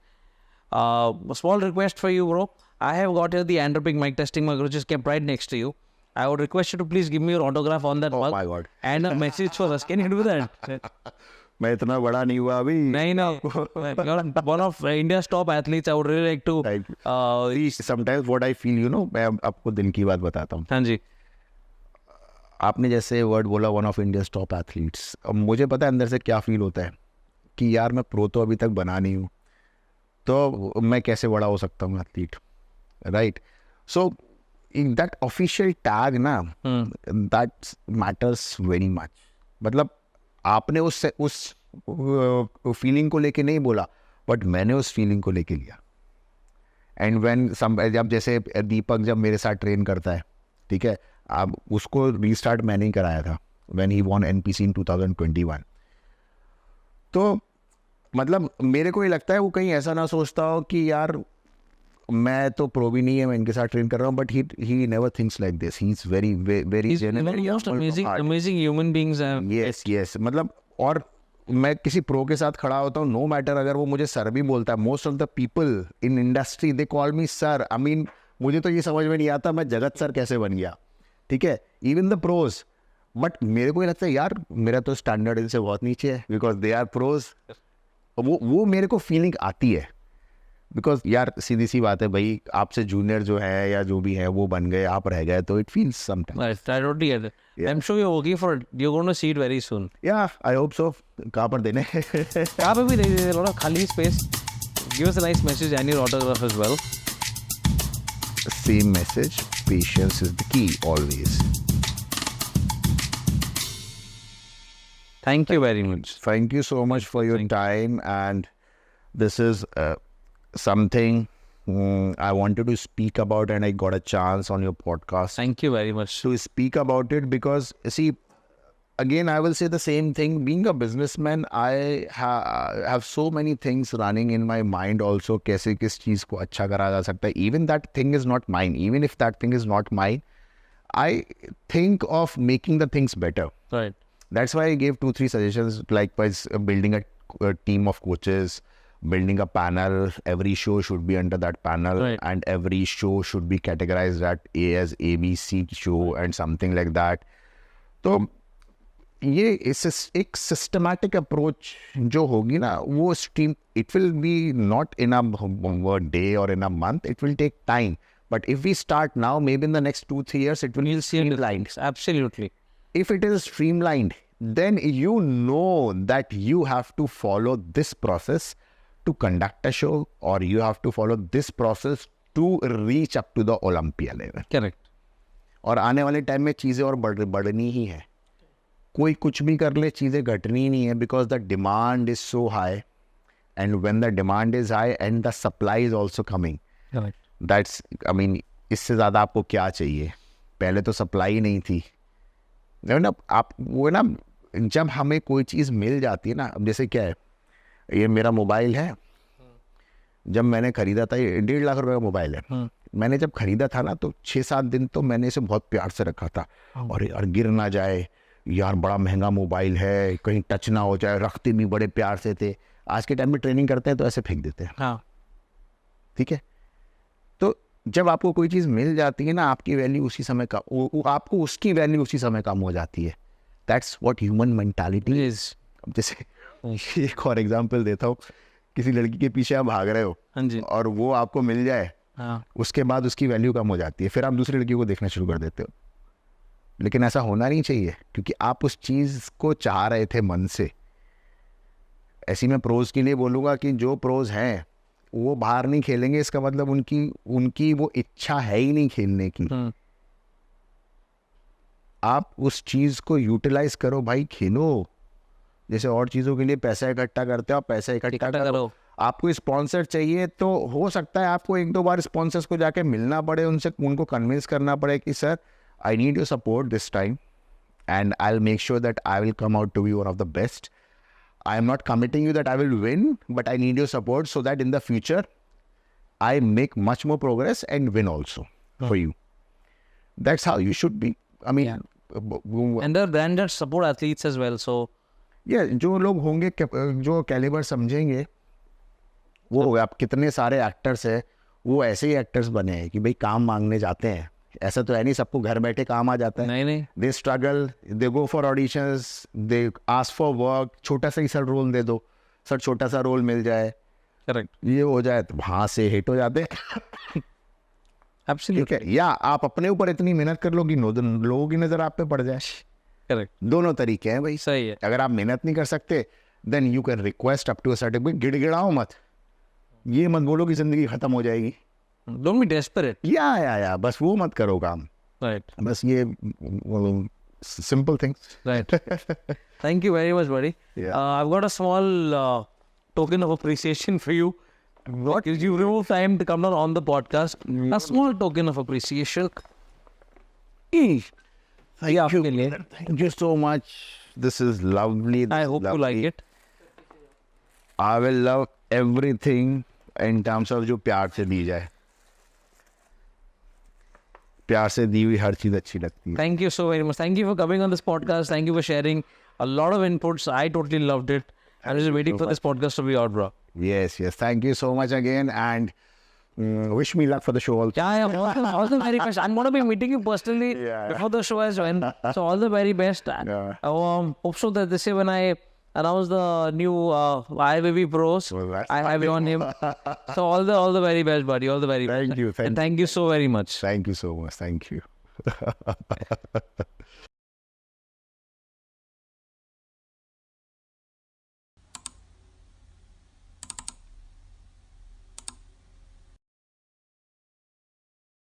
A small request for you, bro. I have got here the Andropic Mic Testing mug, which is kept right next to you. I would request you to please give me your autograph on that mug. My God. And a message for us. Can you do that? मैं इतना बड़ा नहीं हुआ अभी. नहीं ना. You're one of India's top athletes. I would really like to. Sometimes what I feel, मैं आपको दिन की बात बताता हूँ. हाँ जी. आपने जैसे वर्ड बोला one of India's top athletes, अब मुझे पता है अंदर से क्या फील होता है कि यार मैं प्रो तो अभी तक बना नहीं हूँ, तो मैं कैसे बड़ा हो सकता हूँ athlete, right? So in that official tag ना, दैट मैटर्स वेरी मच. मतलब आपने उस फीलिंग को लेके नहीं बोला, बट मैंने उस फीलिंग को लेके लिया. एंड व्हेन जब जैसे दीपक जब मेरे साथ ट्रेन करता है, ठीक है, अब उसको रीस्टार्ट मैंने ही कराया था व्हेन ही वॉन NPC इन 2021. तो मतलब मेरे को ये लगता है वो कहीं ऐसा ना सोचता हो कि यार मैं तो प्रो भी नहीं है, मैं इनके साथ ट्रेन कर रहा हूँ, but he never thinks like this. He is very very amazing human beings. Yes. मतलब और मैं किसी प्रो के साथ खड़ा होता हूँ, नो मैटर अगर वो मुझे सर भी बोलता है. Most of the people in industry they call me sir. I mean मुझे तो ये समझ में नहीं आता मैं जगत सर कैसे बन गया, ठीक है, इवन द प्रोज. बट मेरे को ये लगता है यार मेरा तो स्टैंडर्ड इनसे बहुत नीचे है, बिकॉज दे आर प्रोज. वो मेरे को फीलिंग आती है, बिकॉज यार सीधी सी बात है भाई, आपसे जूनियर जो है या जो भी है वो बन गए, आप रह गए, तो it feels sometimes. I totally get it. I'm sure you're working for it. You're going to see it very soon. या आई होप सो. कहाँ पर देने? कहाँ पे भी नहीं दे, थोड़ा खाली space. Give us a nice message and your autograph as well. Same message. Patience is the key always. Thank you very much. Thank you so much for your time, and this is something I wanted to speak about, and I got a chance on your podcast Thank you very much. to speak about it, because see, again I will say the same thing. Being a businessman, I have so many things running in my mind also. कैसे किस चीज़ को अच्छा करा जा सकता है. Even that thing is not mine. Even if that thing is not mine, I think of making the things better. Right. That's why I gave 2-3 suggestions, like by building a team of coaches, building a panel. Every show should be under that panel, Right. and every show should be categorized as ABC show and something like that. तो ये एक systematic approach जो होगी ना, वो stream, it will be not in a day और in a month, it will take time. But if we start now, maybe in the next 2-3 years it will be streamlined. Absolutely. If it is streamlined, then you know that you have to follow this process to conduct a show, or you have to follow this process to reach up to the Olympia level. Correct. और आने वाले time में चीज़ें और बढ़नी ही है. कोई कुछ भी कर ले, चीज़ें घटनी नहीं है, because the demand is so high, and when the demand is high and the supply is also coming, that's I mean इससे ज़्यादा आपको क्या चाहिए? पहले तो सप्लाई नहीं थी ना, आप वो ना, जब हमें कोई चीज़ मिल जाती है ना, अब जैसे क्या है, ये मेरा मोबाइल है, जब मैंने ख़रीदा था, ये 1.5 लाख रुपए का मोबाइल है, मैंने जब ख़रीदा था ना तो 6-7 दिन तो मैंने इसे बहुत प्यार से रखा था, और यार गिर ना जाए, यार बड़ा महंगा मोबाइल है, कहीं टच ना हो जाए, रखते भी बड़े प्यार से थे। आज के टाइम में ट्रेनिंग करते हैं तो ऐसे फेंक देते हैं। हाँ, ठीक है, तो जब आपको कोई चीज़ मिल जाती है ना, आपकी वैल्यू उसी समय का आपको उसकी वैल्यू उसी समय कम हो जाती है। That's what human mentality is. अब जैसे एक और एग्जांपल देता हूँ, किसी लड़की के पीछे आप भाग रहे हो, हाँ जी, और वो आपको मिल जाए, हाँ, उसके बाद उसकी वैल्यू कम हो जाती है, फिर आप दूसरी लड़की को देखना शुरू कर देते हो। लेकिन ऐसा होना नहीं चाहिए, क्योंकि आप उस चीज़ को चाह रहे थे मन से। ऐसी मैं प्रोज के लिए बोलूँगा कि जो प्रोज हैं वो बाहर नहीं खेलेंगे, इसका मतलब उनकी वो इच्छा है ही नहीं खेलने की। आप उस चीज़ को यूटिलाइज करो भाई, खेलो। जैसे और चीज़ों के लिए पैसा इकट्ठा करते हो, आप पैसा इकट्ठा करो। आपको स्पॉन्सर चाहिए तो हो सकता है आपको 1-2 बार स्पॉन्सर्स को जाके मिलना पड़े, उनको कन्विंस करना पड़े कि sir I need your support this time, and I will make sure that I will come out to be one of the best. I am not committing you that I will win, but I need your support so that in the future I make much more progress and win also for you. That's how you should be. I mean, and they're branded support athletes as well. So yeah, जो लोग होंगे जो calibre समझेंगे, वो हो गया. आप कितने सारे एक्टर्स हैं, वो ऐसे ही एक्टर्स बने हैं कि भाई काम मांगने जाते हैं. ऐसा तो है नहीं सबको घर बैठे काम आ जाता है. नहीं. They struggle, they go for auditions, they ask for work. छोटा सा ही सर रोल दे दो, सर छोटा सा रोल मिल जाए, करेक्ट, ये हो जाए, तो वहाँ से हिट हो जाते हैं. एब्सोल्युटली. ठीक है, या आप अपने ऊपर इतनी मेहनत कर लो कि लोगों की नज़र आप पे पड़ जाए. करेक्ट, दोनों तरीके हैं भाई. सही है. अगर आप मेहनत नहीं कर सकते, then you can request up to a certain point. गिड़गिड़ाओ मत, ये मत बोलो कि जिंदगी खत्म हो जाएगी. Don't be desperate. या बस वो मत करो काम. Right. बस ये simple things. Right. Thank you very much, buddy. Yeah. I've got a small token of appreciation for you. What? Because you removed time to come down on the podcast. A small token of appreciation. Thank you so much. This is lovely. I hope you like it. I will love everything in terms of जो प्यार से दी जाए. प्यार से दी हुई हर चीज अच्छी लगती है. Thank you so very much. Thank you for coming on this podcast. Thank you for sharing a lot of inputs. I totally loved it. I was just waiting for this podcast to be out, bro. Yes. Thank you so much again, and wish me luck for the show also. Yeah. All the very best. I'm going to be meeting you personally before the show as well. So all the very best. Yeah. Hope so that this year when I announce the new IBB Pros, Well, that's I have you on him. So all the very best, buddy. All the very best. Thank you. And thank you so very much. Thank you so much. Thank you.